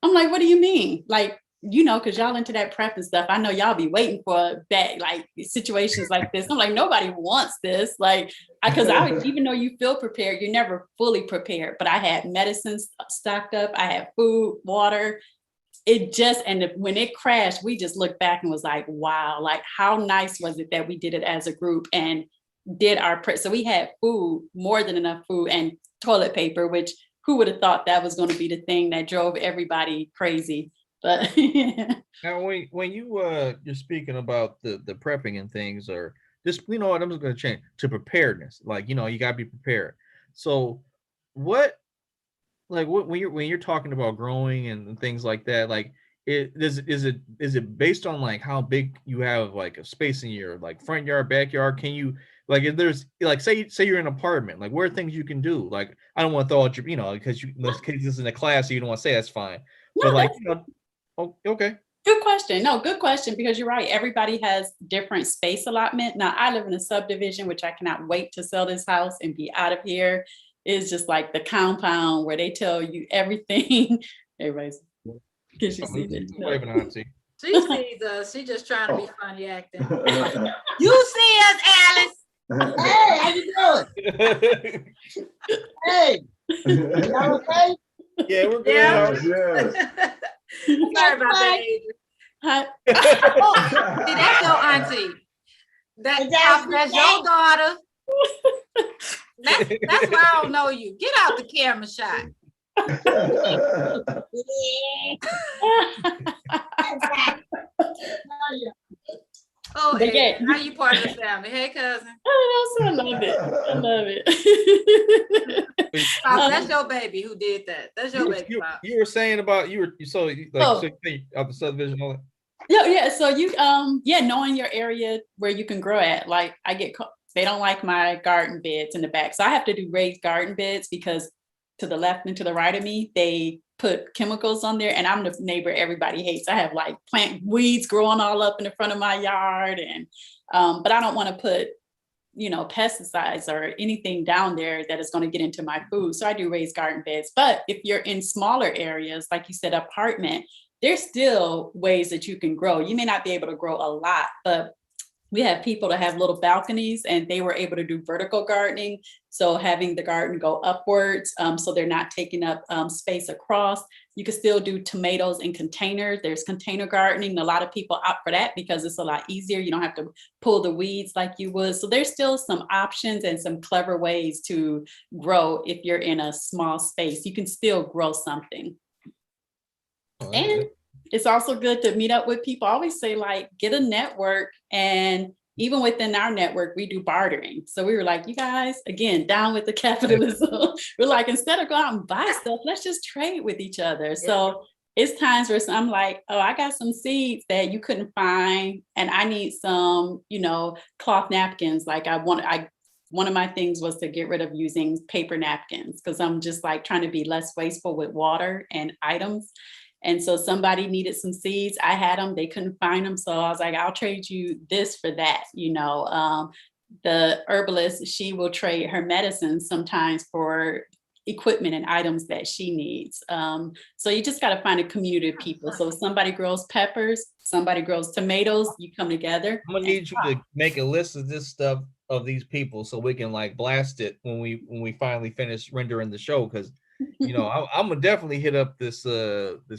D: I'm like, what do you mean? Like, because y'all into that prep and stuff. I know y'all be waiting for that, like situations like this. I'm like, nobody wants this. Like, because even though you feel prepared, you're never fully prepared. But I had medicines stocked up. I had food, water. When it crashed, we just looked back and was like, wow, like how nice was it that we did it as a group and did our prep. So we had food, more than enough food, and toilet paper, which who would have thought that was going to be the thing that drove everybody crazy. But
A: now, when you're speaking about the prepping and things, or just I'm just going to change to preparedness. Like you got to be prepared. So when you're talking about growing and things like that, like is it based on like how big you have like a space in your like front yard, backyard? Can you like if there's like say you're in an apartment, like where are things you can do? Like I don't want to throw out your because this is in a class, so you don't want to say that's fine.
D: No,
A: but like oh, okay.
D: Good question. No, good question, because you're right. Everybody has different space allotment. Now, I live in a subdivision, which I cannot wait to sell this house and be out of here. It's just like the compound where they tell you everything. Everybody's, can she see this? No.
C: She sees us. She just trying to be funny acting. You see us, Alice.
F: Hey, how you doing? Hey, y'all okay?
A: Yeah, we're good.
E: Yes.
C: Sorry about that, Adrian. See, that's your auntie. That's your daughter. That's why I don't know you. Get out the camera shot. Oh, hey, how you part of the family? Hey, cousin.
D: Oh, I love it. I love it.
C: That's your baby who did that. That's your baby.
A: You were saying about out the subdivision, all that.
D: Yeah. So you knowing your area where you can grow at. Like they don't like my garden beds in the back, so I have to do raised garden beds because to the left and to the right of me, they put chemicals on there, and I'm the neighbor everybody hates. I have like plant weeds growing all up in the front of my yard, and but I don't want to put pesticides or anything down there that is going to get into my food. So I do raised garden beds. But if you're in smaller areas, like you said, apartment, there's still ways that you can grow. You may not be able to grow a lot, but we have people that have little balconies and they were able to do vertical gardening. So having the garden go upwards, so they're not taking up space across. You can still do tomatoes in containers. There's container gardening. A lot of people opt for that because it's a lot easier. You don't have to pull the weeds like you would. So there's still some options and some clever ways to grow if you're in a small space. You can still grow something. And it's also good to meet up with people. I always say, like, get a network. And even within our network, we do bartering. So we were like, you guys, again, down with the capitalism. We're like, instead of go out and buy stuff, let's just trade with each other. Yeah. So it's times where I'm like, oh, I got some seeds that you couldn't find. And I need some, cloth napkins. Like one of my things was to get rid of using paper napkins because I'm just like trying to be less wasteful with water and items. And so somebody needed some seeds. I had them. They couldn't find them. So I was like, I'll trade you this for that. The herbalist, she will trade her medicine sometimes for equipment and items that she needs. So you just got to find a community of people. So if somebody grows peppers, somebody grows tomatoes, you come together. I'm
A: gonna need you to make a list of this stuff of these people so we can like blast it when we finally finish rendering the show. Because I'm gonna definitely hit up this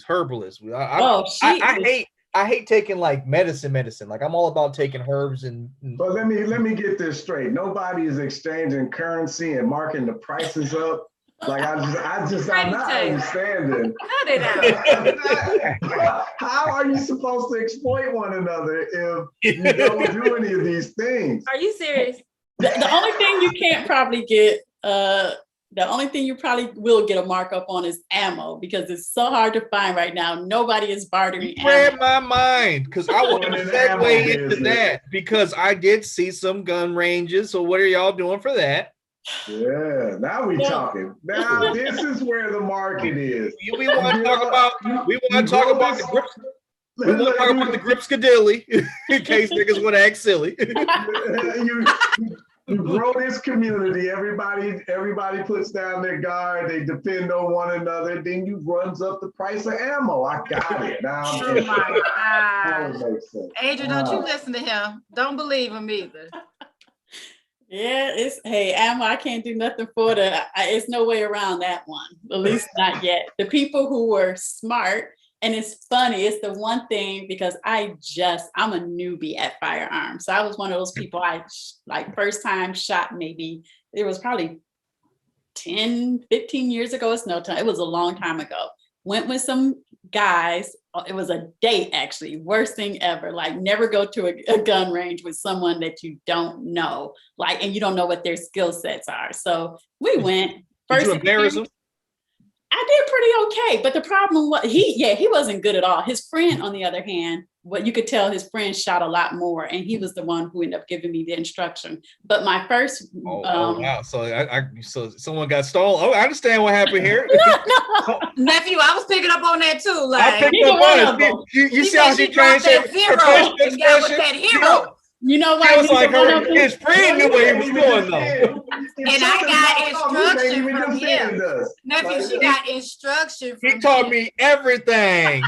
A: herbalist. I hate taking like medicine. Like I'm all about taking herbs and.
E: But let me get this straight. Nobody is exchanging currency and marking the prices up. Like I'm not understanding.
C: Cut it
E: out. How are you supposed to exploit one another if you don't do any of these things?
C: Are you serious?
D: The only thing you can't probably get The only thing you probably will get a markup on is ammo because it's so hard to find right now. Nobody is bartering
A: You read
D: ammo.
A: my mind because I want to
E: Going in the ammo
A: segue into
E: business.
A: that because I did see some gun ranges. So what are y'all doing for that?
E: Yeah, now we
D: Yeah.
E: talking. Now this is where the market is.
A: We want to talk about the grips. We want to talk about the Gripskadilly in case niggas want to act silly.
E: You grow this community. Everybody puts down their guard. They depend on one another. Then you runs up the price of ammo. I got it. Now
C: Oh my
E: that
C: gosh.
E: makes sense.
C: Adrian, don't you listen to him. Don't believe him either.
D: Yeah, hey, ammo, I can't do nothing for it's no way around that one, at least not yet. The people who were smart, and it's funny, it's the one thing because I'm a newbie at firearms. So I was one of those people first time shot maybe, it was probably 10, 15 years ago. It's no time. It was a long time ago. Went with some guys. It was a date, actually. Worst thing ever. Like, never go to a gun range with someone that you don't know, and you don't know what their skill sets are. So we went.
A: Did you embarrass him?
D: I did pretty okay, but the problem was he wasn't good at all. His friend, on the other hand, what you could tell his friend shot a lot more, and he was the one who ended up giving me the instruction. But my first,
A: wow, so someone got stolen. Oh, I understand what happened here.
C: No. Nephew, I was picking up on that too.
A: I picked up on it. You see how she
C: dropped that zero and got with that hero.
D: You know why?
A: It was like his friend knew where he was going though.
C: And I got instruction from him. Nephew, she got instruction from him.
A: He taught me everything.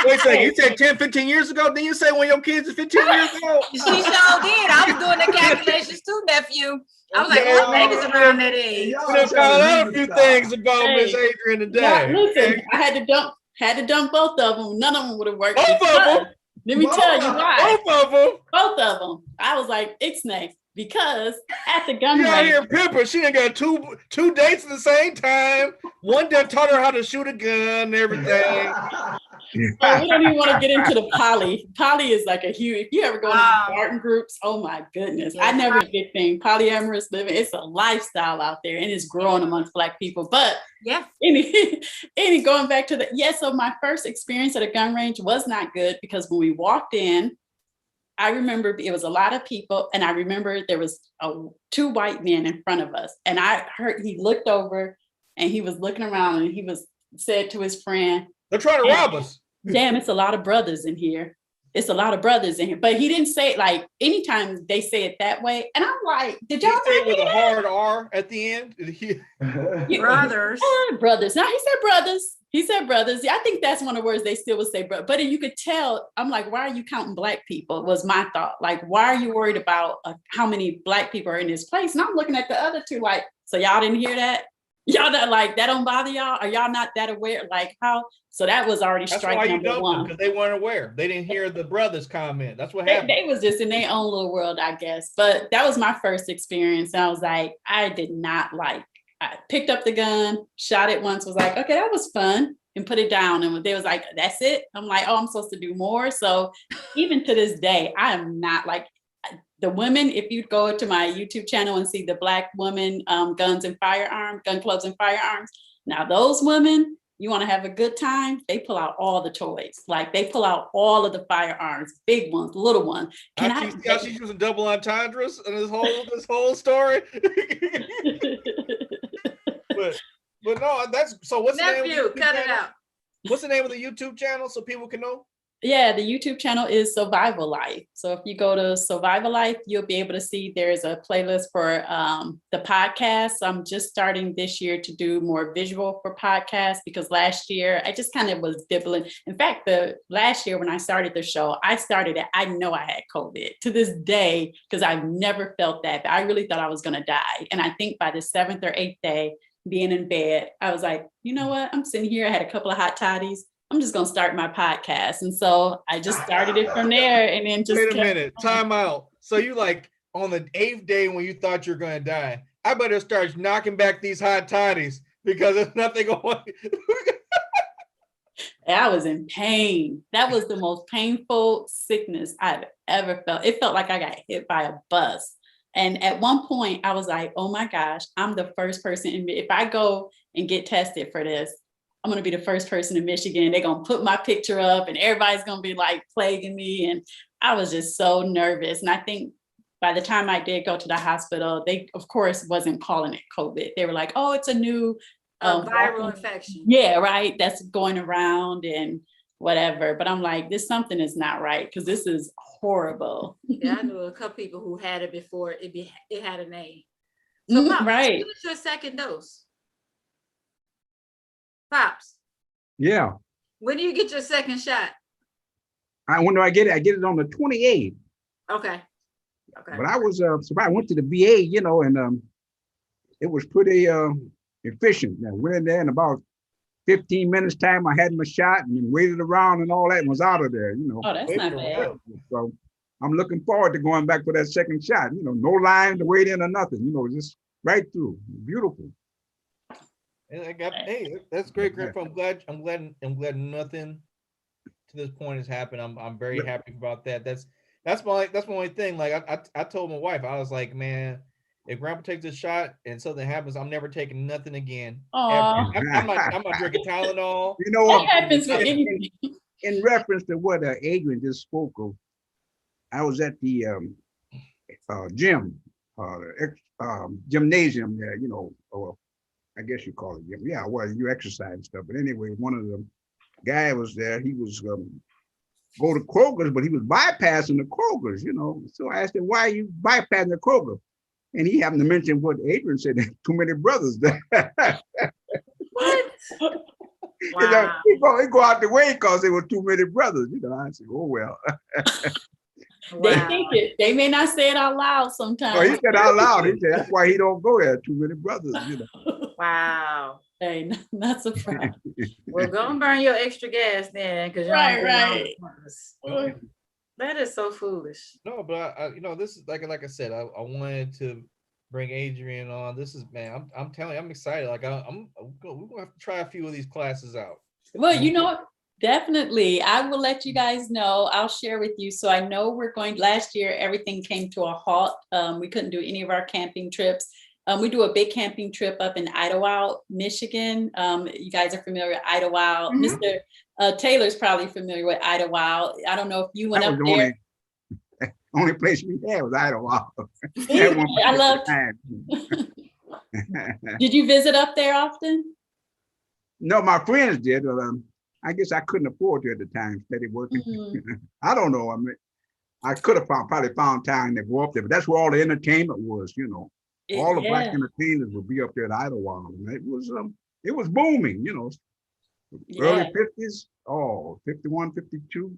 A: Wait a second, you said 10, 15 years ago? Didn't you say when your kids are 15 years old?
C: She sure did. I was doing the calculations too, nephew. I was like, well, baby's around that age.
A: I found out a few things about Miss Adrian today.
D: Listen, I had to dump both of them. None of them would have worked.
A: Both of them?
D: Let me tell you why.
A: Both
D: of them. I was like, ixnay, because at the gun range.
A: Out here pimping. She done got two dates at the same time. One done taught her how to shoot a gun and everything.
D: Oh, we don't even want to get into the poly. Poly is like a huge, if you ever go into garden groups, oh my goodness. I never did thing. Polyamorous living, it's a lifestyle out there and it's growing amongst Black people. But
C: yeah,
D: any going back to so my first experience at a gun range was not good because when we walked in, I remember it was a lot of people, and I remember there was two white men in front of us, and I heard he looked over and he was looking around and he said to his friend,
A: "They're trying to rob us."
D: Damn, it's a lot of brothers in here. It's a lot of brothers in here. But he didn't say it like anytime they say it that way. And I'm like, did y'all
A: say it with a hard R at the end?
C: Brothers.
D: Brothers. No, he said brothers. He said brothers. I think that's one of the words they still would say, but you could tell, I'm like, why are you counting Black people? Was my thought. Like, why are you worried about how many Black people are in this place? And I'm looking at the other two like, so y'all didn't hear that? Y'all not like that don't bother y'all? Are y'all not that aware? Like how? So that was already strike number one.
A: Because they weren't aware. They didn't hear the brothers comment. That's what happened.
D: They was just in their own little world, I guess. But that was my first experience. And I was like, I did not like. I picked up the gun, shot it once, was like, okay, that was fun, and put it down. And they was like, that's it. I'm like, oh, I'm supposed to do more. So even to this day, I am not like. The women, if you go to my YouTube channel and see the Black women gun clubs and firearms. Now those women, you want to have a good time, they pull out all the toys. Like they pull out all of the firearms, big ones, little ones.
A: She's using double entendres in this whole story. but no, that's so. What's the name?
C: Cut it out.
A: What's the name of the YouTube channel so people can know?
D: Yeah, the YouTube channel is SoulVival Life. So if you go to SoulVival Life, you'll be able to see there's a playlist for the podcast. I'm just starting this year to do more visual for podcasts because last year I just kind of was dibbling. In fact, the last year when I started the show, I know I had COVID to this day because I've never felt that. I really thought I was going to die. And I think by the 7th or 8th day, being in bed, I was like, you know what? I'm sitting here. I had a couple of hot toddies. I'm just going to start my podcast. And so I just started it from there and then just.
A: Wait a minute, time out. So you like on the 8th day when you thought you're going to die, I better start knocking back these hot toddies because there's nothing going.
D: I was in pain. That was the most painful sickness I've ever felt. It felt like I got hit by a bus. And at one point I was like, oh my gosh, I'm the first person if I go and get tested for this, I'm going to be the first person in Michigan. They're going to put my picture up and everybody's going to be like plaguing me. And I was just so nervous. And I think by the time I did go to the hospital, they, of course, wasn't calling it COVID. They were like, oh, it's a new
C: viral infection.
D: Yeah, right. That's going around and whatever. But I'm like, something is not right because this is horrible.
C: Yeah, I knew a couple people who had it before it had a name. So Pops,
D: right.
C: what's your second dose? Pops.
B: Yeah.
C: When do you get your second shot?
B: When do I get it? I get it on the 28th.
C: Okay.
B: But I was surprised. I went to the VA, you know, and it was pretty efficient. I went in there in about 15 minutes time. I had my shot and then waited around and all that and was out of there, you know.
D: Oh, that's not bad.
B: So I'm looking forward to going back for that second shot. You know, no line to wait in or nothing. You know, just right through. Beautiful.
A: And hey, that's great, Grandpa. I'm glad nothing to this point has happened. I'm very happy about that. That's my only thing. Like I told my wife, I was like, man, if Grandpa takes a shot and something happens, I'm never taking nothing again. I'm not drinking Tylenol.
B: You know what?
D: That happens with anything.
B: In reference to what Adrian just spoke of, I was at the gym, gymnasium there, you know, or I guess you call it gym. Yeah, well, you exercise and stuff. But anyway, one of the guy was there. He was go to Kroger's, but he was bypassing the Kroger's, you know. So I asked him, why are you bypassing the Kroger? And he happened to mention what Adrian said, too many brothers there.
C: What?
B: Wow. He go out the way because there were too many brothers, you know. I said, oh, well.
D: They think it. They may not say it out loud sometimes.
B: Well, he said out loud. He said, that's why he don't go there, too many brothers, you know.
C: Wow.
D: Hey, not surprised.
C: Well, go and burn your extra gas then, because
D: right.
C: That is so foolish.
A: No, but I you know, this is like I said, I wanted to bring Adrian on. This is, man, I'm telling you, I'm excited. Like we're gonna have to try a few of these classes out.
D: Well, you know, definitely. I will let you guys know. I'll share with you. So I know last year, everything came to a halt. We couldn't do any of our camping trips. We do a big camping trip up in Idlewild, Michigan. You guys are familiar with Idlewild.
C: Mm-hmm.
D: Mr. Taylor's probably familiar with Idlewild. I don't know if you went up there.
B: Only place we had was Idlewild.
D: I love. Did you visit up there often?
B: No, my friends did. I guess I couldn't afford to at the time, steady working. Mm-hmm. I don't know. I mean, I could have probably found time to go up there, but that's where all the entertainment was, you know. All the black entertainers would be up there at Idlewild. And it was booming, you know. Early 50s, 51, 52.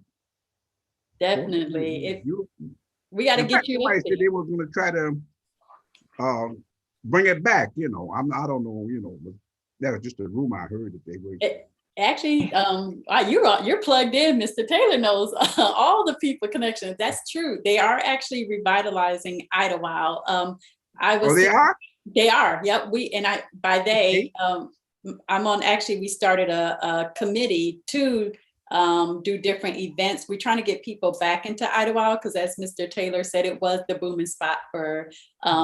D: Definitely. We got to get you up there.
B: Said they were going to try to bring it back, you know. I don't know, you know, but that was just a rumor I heard that they were.
D: Actually, you're plugged in. Mr. Taylor knows all the people connections. That's true. They are actually revitalizing Idlewild. They are? They are. Yep. We started a committee to do different events. We're trying to get people back into Idlewild because, as Mr. Taylor said, it was the booming spot for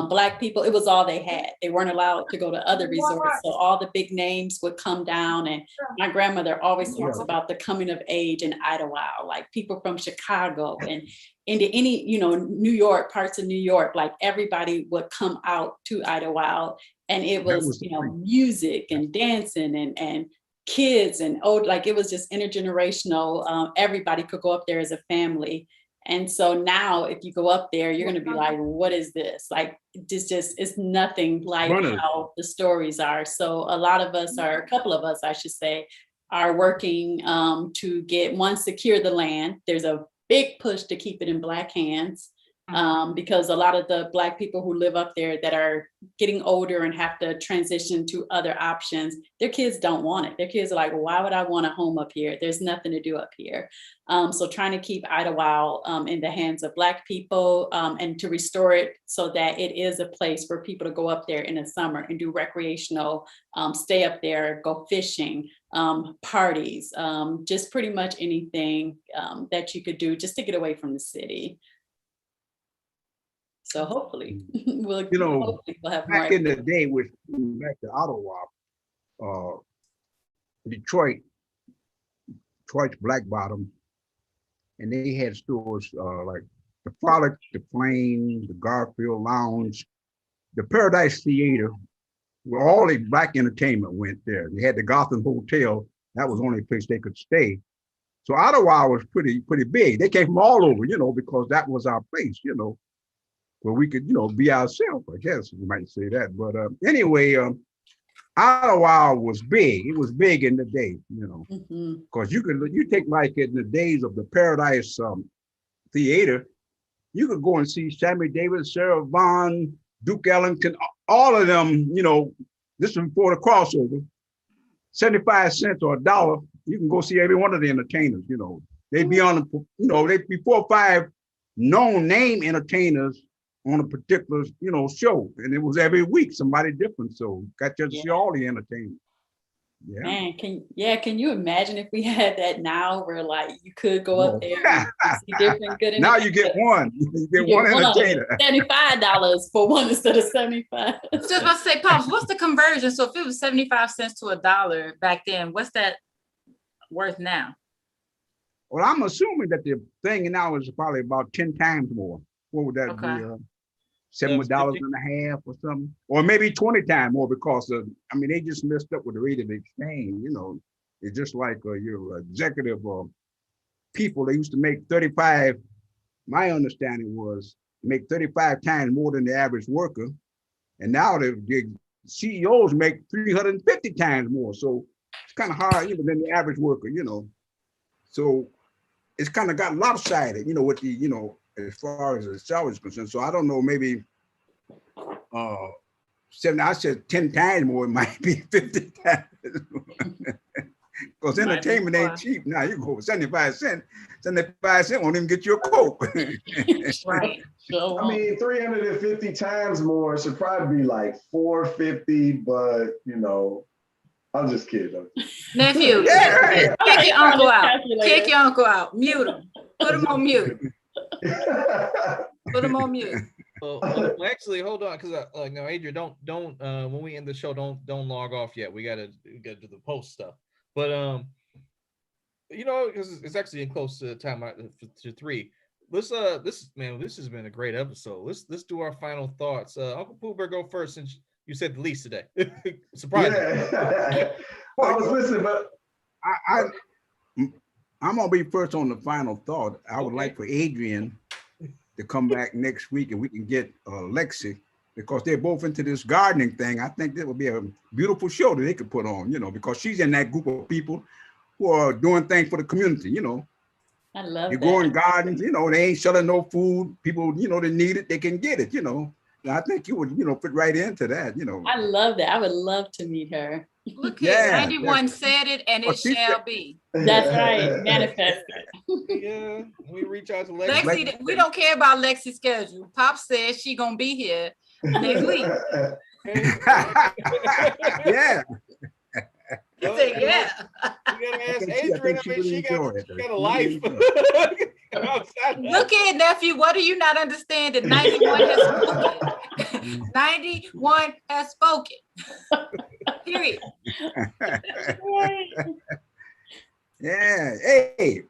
D: Black people. It was all they had. They weren't allowed to go to other resorts. So all the big names would come down. And my grandmother always talks about the coming of age in Idlewild, like people from Chicago and into any, you know, New York, parts of New York, like everybody would come out to Idlewild. And it was, you know, music and dancing and kids and old, like it was just intergenerational. Everybody could go up there as a family. And so now if you go up there, you're going to be like, what is this? Like, it's nothing like how the stories are. So a couple of us, I should say, are working to secure the land. There's a big push to keep it in Black hands. Because a lot of the Black people who live up there that are getting older and have to transition to other options, their kids don't want it. Their kids are like, why would I want a home up here? There's nothing to do up here. So trying to keep Idlewild in the hands of Black people and to restore it so that it is a place for people to go up there in the summer and do recreational, stay up there, go fishing, parties, just pretty much anything that you could do just to get away from the city. So hopefully we'll
B: You know,
D: hopefully we'll have more.
B: back in the day, with back to Idlewild, Detroit's Black Bottom, and they had stores like the Frolic, the Flame, the Garfield Lounge, the Paradise Theater, where all the black entertainment went there. They had the Gotham Hotel. That was the only place they could stay. So Idlewild was pretty big. They came from all over, because that was our place, where we could, be ourselves, I guess you might say that. But anyway, Idlewild was big. It was big in the day, because you take like in the days of the Paradise Theater, you could go and see Sammy Davis, Sarah Vaughan, Duke Ellington, all of them, this was before the crossover, 75 cents or $1, you can go see every one of the entertainers, They'd be on, they'd be 4 or 5 known name entertainers on a particular, show. And it was every week, somebody different. So got to see all the entertainment. Yeah.
D: Man, can you imagine if we had that now, where like you could go up there and see different good
B: now you get one. You get one entertainer.
D: $75 for one instead of 75.
C: Just about to say, Pops, what's the conversion? So if it was 75 cents to $1 back then, what's that worth now?
B: Well, I'm assuming that the thing now is probably about 10 times more. What would that be? $7.50 or something, or maybe 20 times more, because they just messed up with the rate of exchange. It's just like your executive people. They used to make 35. My understanding was make 35 times more than the average worker, and now the CEOs make 350 times more. So it's kind of hard, than the average worker. So it's kind of got lopsided, with the as far as the salary is concerned. So I don't know, maybe 7, I said 10 times more, it might be 50 times. Because entertainment ain't cheap. Now you go 75 cents. 75 cents won't even get you a Coke.
C: Right.
D: So,
E: 350 times more should probably be like 450, but I'm just kidding.
C: Nephew,
B: Yeah.
C: kick your uncle out. Kick your uncle out. Mute him. Put him on mute. Put him on mute.
A: Well, actually, hold on, because no, Adrian, don't when we end the show, don't log off yet. We gotta do the post stuff. But because it's actually in close to time to 3. This has been a great episode. Let's do our final thoughts. Uncle Pooh Bear, go first, since you said the least today. Surprising.
E: Yeah. I was listening, but
B: I'm gonna be first on the final thought. I would like for Adrian to come back next week, and we can get Lexi, because they're both into this gardening thing. I think that would be a beautiful show that they could put on, because she's in that group of people who are doing things for the community.
D: I love
B: You're
D: that.
B: growing gardens, they ain't selling no food. People, they need it, they can get it, And I think you would, fit right into that,
D: I love that. I would love to meet her.
C: Look here, 91 said it, and it shall be.
D: That's right. Manifest it.
A: Yeah, we reach out to Lexi.
C: Lexi, we don't care about Lexi's schedule. Pop says she gonna be here next week.
B: Yeah.
C: He said, yeah.
A: You gotta ask
B: I
A: Adrian.
B: think she really
A: She
B: enjoyed it.
A: got a life.
C: Look here, nephew. What do you not understand? That 91 has spoken. 91 has spoken. Period.
B: Yeah. Hey.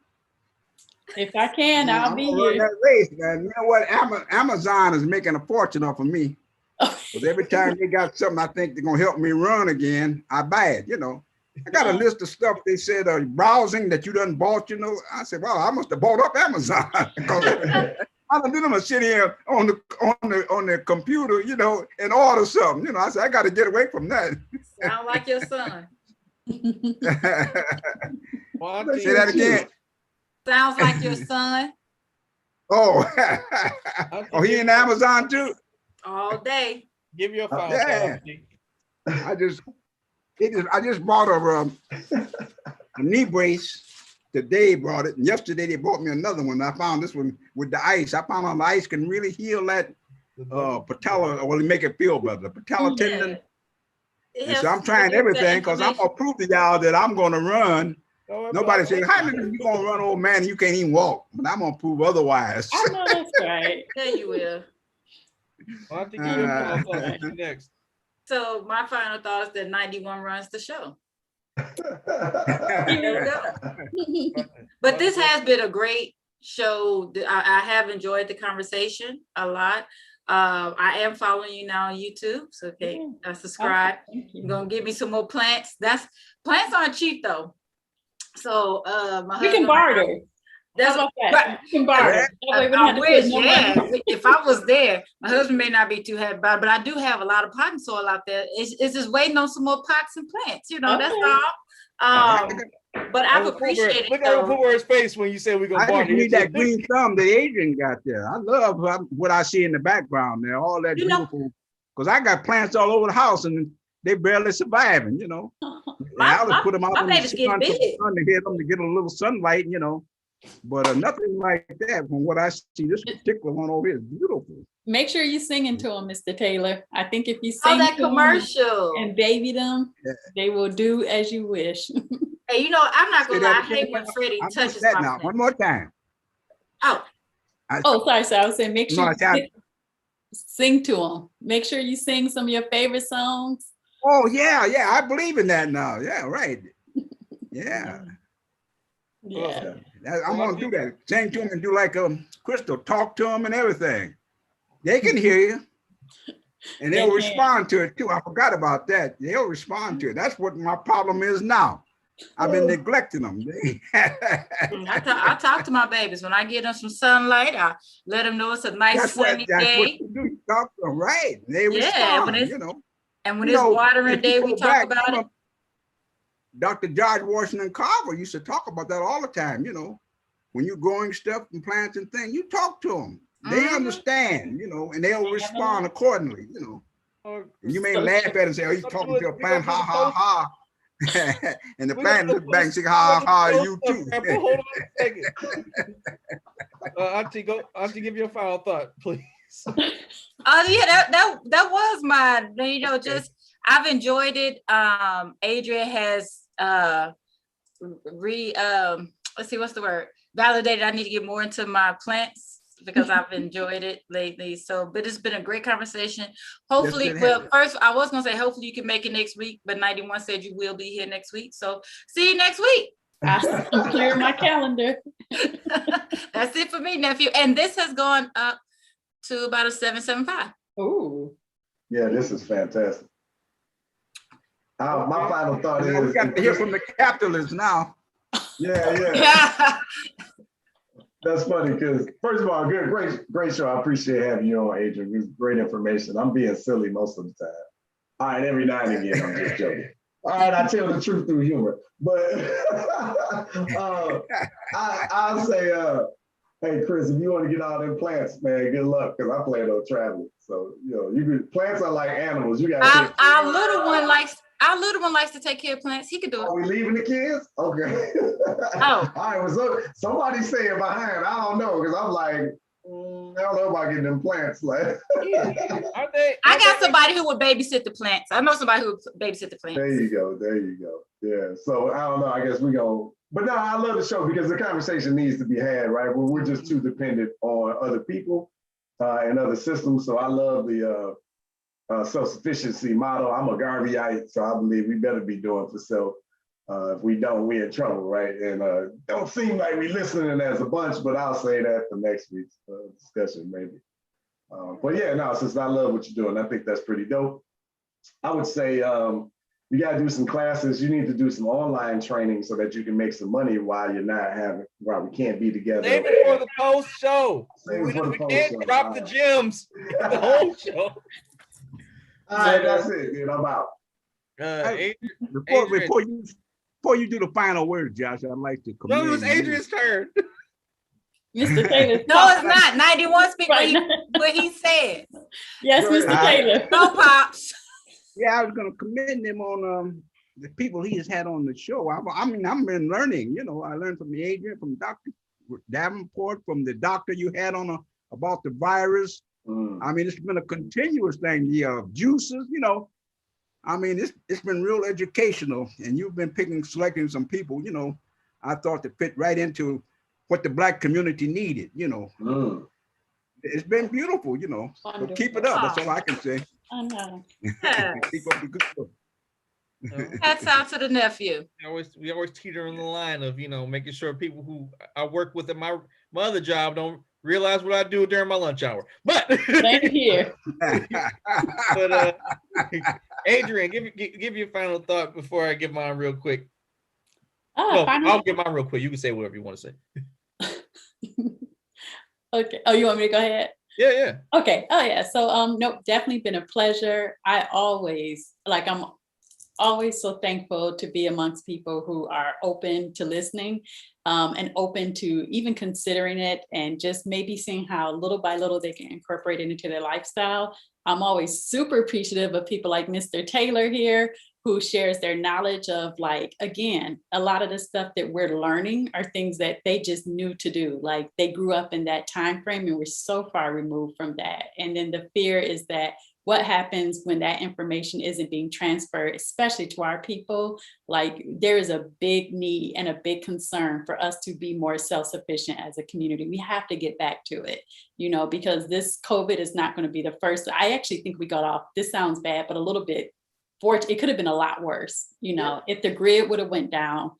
D: If I can, I'll be
B: run
D: here.
B: that race, man. You know what? Amazon is making a fortune off of me. Because every time they got something I think they're gonna help me run again, I buy it. I got a list of stuff they said browsing that you done bought. I said, well, I must have bought up Amazon. I didn't sit here on the computer, and order something. I said, I got to get away from that.
C: Sound like your son.
B: Say that again.
C: Sounds like your son.
B: Oh, he in Amazon too?
C: All day.
A: Give you a final
B: Yeah.
A: thought.
B: I just bought a knee brace. Today brought it, and yesterday they bought me another one. I found this one with the ice. I found out the ice can really heal that patella, or make it feel better. The patella tendon. And so I'm trying everything, because I'm gonna prove to y'all that I'm gonna run. Nobody say, how many you gonna run, old man, and you can't even walk? But I'm gonna prove otherwise.
D: I know that's right.
C: There you will.
A: I think you're next.
C: So my final thought is that 91 runs the show. There we go. But this has been a great show. I have enjoyed the conversation a lot. I am following you now on YouTube, so okay, subscribe. You're gonna give me some more plants. Plants aren't cheap though. So my
D: you can barter. That's what you can barter.
C: I wish, yeah. If I was there, my husband may not be too happy about it, but I do have a lot of potting soil out there. It's just waiting on some more pots and plants, you know, okay. That's all. But I've appreciated it.
A: Look at Poover's face when you say we're gonna barter.
B: I need that green thumb that Adrian got there. I love what I see in the background there, all that beautiful, because I got plants all over the house and they barely surviving, you know. I always put them out in the sun to hit them to get a little sunlight, you know. But nothing like that from what I see. This particular one over here is beautiful.
D: Make sure you're singing to them, Mr. Taylor. I think if you sing
C: that commercial
D: and baby them, they will do as you wish.
C: Hey, you know, I'm not gonna lie. I hate when Freddie touches my
B: now. One more time.
D: Sorry. So I was saying, make sure you sing to them. Make sure you sing some of your favorite songs.
B: Oh yeah, I believe in that now. Yeah, right. Yeah.
D: Yeah.
B: I'm gonna do that. Sing to them and do like Crystal, talk to them and everything. They can hear you, and they'll respond to it too. I forgot about that. They'll respond to it. That's what my problem is now. I've been neglecting them.
C: I talk to my babies when I get them some sunlight. I let them know it's a nice sunny day.
B: That's what you do. You talk to them, right? They respond. You know.
C: And when it's watering day, we talk about it.
B: Dr. George Washington Carver used to talk about that all the time, you know. When you're growing stuff and plants and things, you talk to them. They understand, you know, and they'll respond accordingly, you know. And you may laugh at it and say, oh, you're talking to a plant, ha, ha, ha. And the plant looks back and say, ha, ha, you too.
A: Hold on a second. Auntie, give your final thought, please.
C: That was mine. You know, just I've enjoyed it. Adrian has let's see, what's the word? Validated. I need to get more into my plants because I've enjoyed it lately. So, but it's been a great conversation. Hopefully, first I was gonna say hopefully you can make it next week, but 91 said you will be here next week. So see you next week.
D: I'll clear my calendar.
C: That's it for me, nephew. And this has gone up to about a 7.75.
D: Oh.
E: Yeah, this is fantastic. My final thought is
B: we got to hear from the capitalists now.
E: Yeah. That's funny because first of all, great show. I appreciate having you on, Adrian. It's great information. I'm being silly most of the time. All right, every now and again, I'm just joking. All right, I tell the truth through humor. But I'll say, hey Chris, if you want to get all them plants, man, good luck because I plan on traveling. So plants are like animals. You got
C: our little one likes to take care of plants. He could do it.
E: Are we leaving the kids? Okay.
C: Oh.
E: All right. Well, so somebody's saying behind. I don't know because I'm like, I don't know about getting them plants. Like,
C: I got somebody who would babysit the plants. I know somebody who would babysit the plants.
E: There you go. Yeah. So I don't know. I guess we go. But no, I love the show because the conversation needs to be had, right? We're just too dependent on other people and other systems. So I love the self-sufficiency model. I'm a Garveyite, so I believe we better be doing for self. If we don't, we're in trouble, right? And don't seem like we listening as a bunch, but I'll say that for next week's discussion, maybe. But yeah, no, since I love what you're doing, I think that's pretty dope. I would say you got to do some classes. You need to do some online training so that you can make some money while we can't be together.
A: Save it for the post show. We can't drop the gems. The whole show.
E: All right, that's it, dude. I'm out.
B: Before you do the final word, Josh, I'd like to commend
A: it was Adrian's turn.
D: Mr. Taylor.
C: No, it's not. 91 speak what he said.
D: Yes, Mr. Taylor.
C: No, Pops.
B: Yeah, I was going to commend him on the people he has had on the show. I've been learning. You know, I learned from Adrian, from Dr. Davenport, from the doctor you had on about the virus. I mean, it's been a continuous thing. The juices, you know. I mean, it's been real educational, and you've been selecting some people, you know, I thought to fit right into what the Black community needed, you know. it's been beautiful, you know. So keep it up. That's all I can say.
D: I know.
C: Yes.
B: Keep up the good work.
C: Hats out to the nephew.
A: We always teeter on the line of, you know, making sure people who I work with at my other job don't realize what I do during my lunch hour. But
D: Same here.
A: but Adrian, give your final thought before I give mine real quick. I'll give mine real quick. You can say whatever you want to say.
D: Okay. Oh, you want me to go ahead?
A: Yeah.
D: Okay. Oh yeah. So nope, definitely been a pleasure. I'm always so thankful to be amongst people who are open to listening, and open to even considering it, and just maybe seeing how little by little they can incorporate it into their lifestyle. I'm always super appreciative of people like Mr. Taylor here, who shares their knowledge of, like, again, a lot of the stuff that we're learning are things that they just knew to do. Like, they grew up in that time frame and we're so far removed from that. And then the fear is that what happens when that information isn't being transferred, especially to our people. Like, there is a big need and a big concern for us to be more self-sufficient as a community. We have to get back to it, you know, because this COVID is not going to be the first. I actually think we got off, this sounds bad, but a little bit, it could have been a lot worse, you know, if the grid would have went down.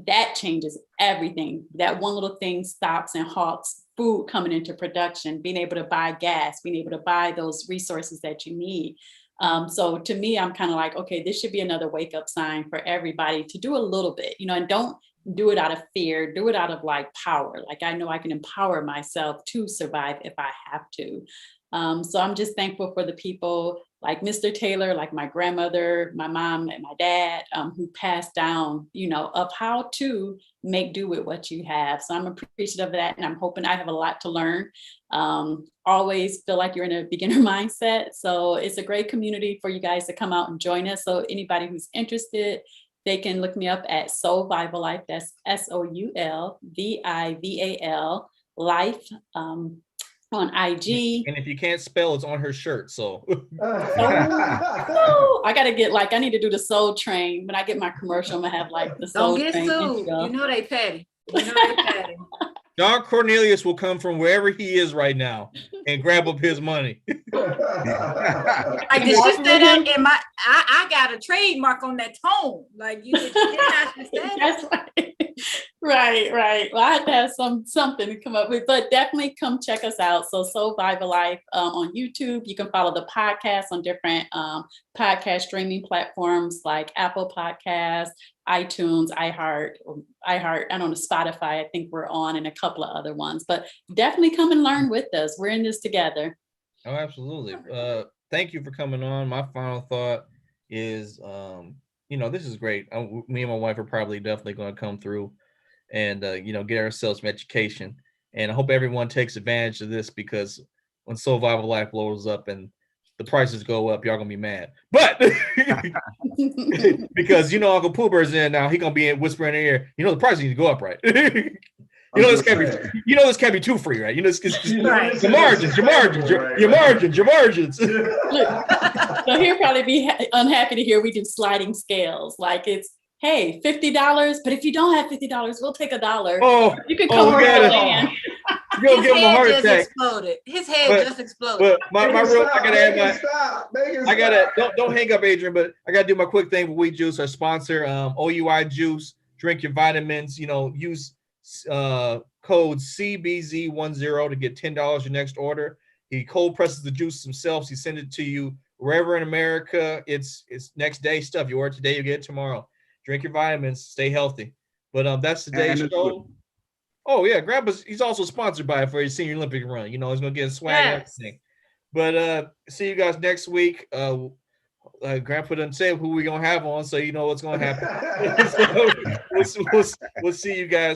D: That changes everything. That one little thing stops and halts food coming into production, being able to buy gas, being able to buy those resources that you need. So to me, I'm kind of like, okay, this should be another wake up sign for everybody to do a little bit, you know, and don't do it out of fear, do it out of like power. Like, I know I can empower myself to survive if I have to. So I'm just thankful for the people like Mr. Taylor, like my grandmother, my mom, and my dad, who passed down, you know, of how to make do with what you have. So I'm appreciative of that. And I'm hoping I have a lot to learn. Always feel like you're in a beginner mindset. So it's a great community for you guys to come out and join us. So anybody who's interested, they can look me up at SoulVival Life. That's SoulVival Life. On IG.
A: And if you can't spell, it's on her shirt. So
D: I gotta get, like, I need to do the Soul Train. When I get my commercial, I'm gonna have like the Soul
C: Don't get
D: Train
C: sued.
D: intro.
C: You know they petty. You know they petty.
A: John Cornelius will come from wherever he is right now and grab up his money.
C: Like, did she say that in my? I got a trademark on that tone. Like, you did not say that.
D: That's right. Right. Well, I had to have something to come up with, but definitely come check us out. So SoulVival Life on YouTube. You can follow the podcast on different podcast streaming platforms like Apple Podcasts, iTunes, iHeart. I don't know, Spotify. I think we're on, and a couple of other ones. But definitely come and learn with us. We're in this together.
A: Oh, absolutely. Thank you for coming on. My final thought is, you know, this is great. Me and my wife are probably definitely going to come through and, you know, get ourselves some education. And I hope everyone takes advantage of this, because when SoulVival Life blows up and the prices go up, y'all going to be mad. But because, you know, Uncle Pooh Bear's in now, he going to be whispering in the ear, you know, the prices need to go up, right? You know, this can't be too free, right? You know, it's
C: Right.
A: your margins.
D: Look, so he'll probably be unhappy to hear we do sliding scales. Like, it's, hey, $50, but if you don't have $50, we'll take $1.
A: Oh,
D: you can come over the land.
A: You'll give him a heart attack.
C: His head just exploded.
A: But don't hang up, Adrian, but I gotta do my quick thing with Wheat Juice, our sponsor. OUI Juice, drink your vitamins, you know, use code CBZ10 to get $10 your next order. He cold presses the juice himself. He sends it to you wherever in America. It's next day stuff. You order today, you get it tomorrow. Drink your vitamins, stay healthy. But that's today's show. Oh yeah, Grandpa's, he's also sponsored by it for his senior Olympic run. You know, he's gonna get a swag and everything. But see you guys next week. Grandpa doesn't say who we're gonna have on, so you know what's gonna happen. So, we'll see you guys.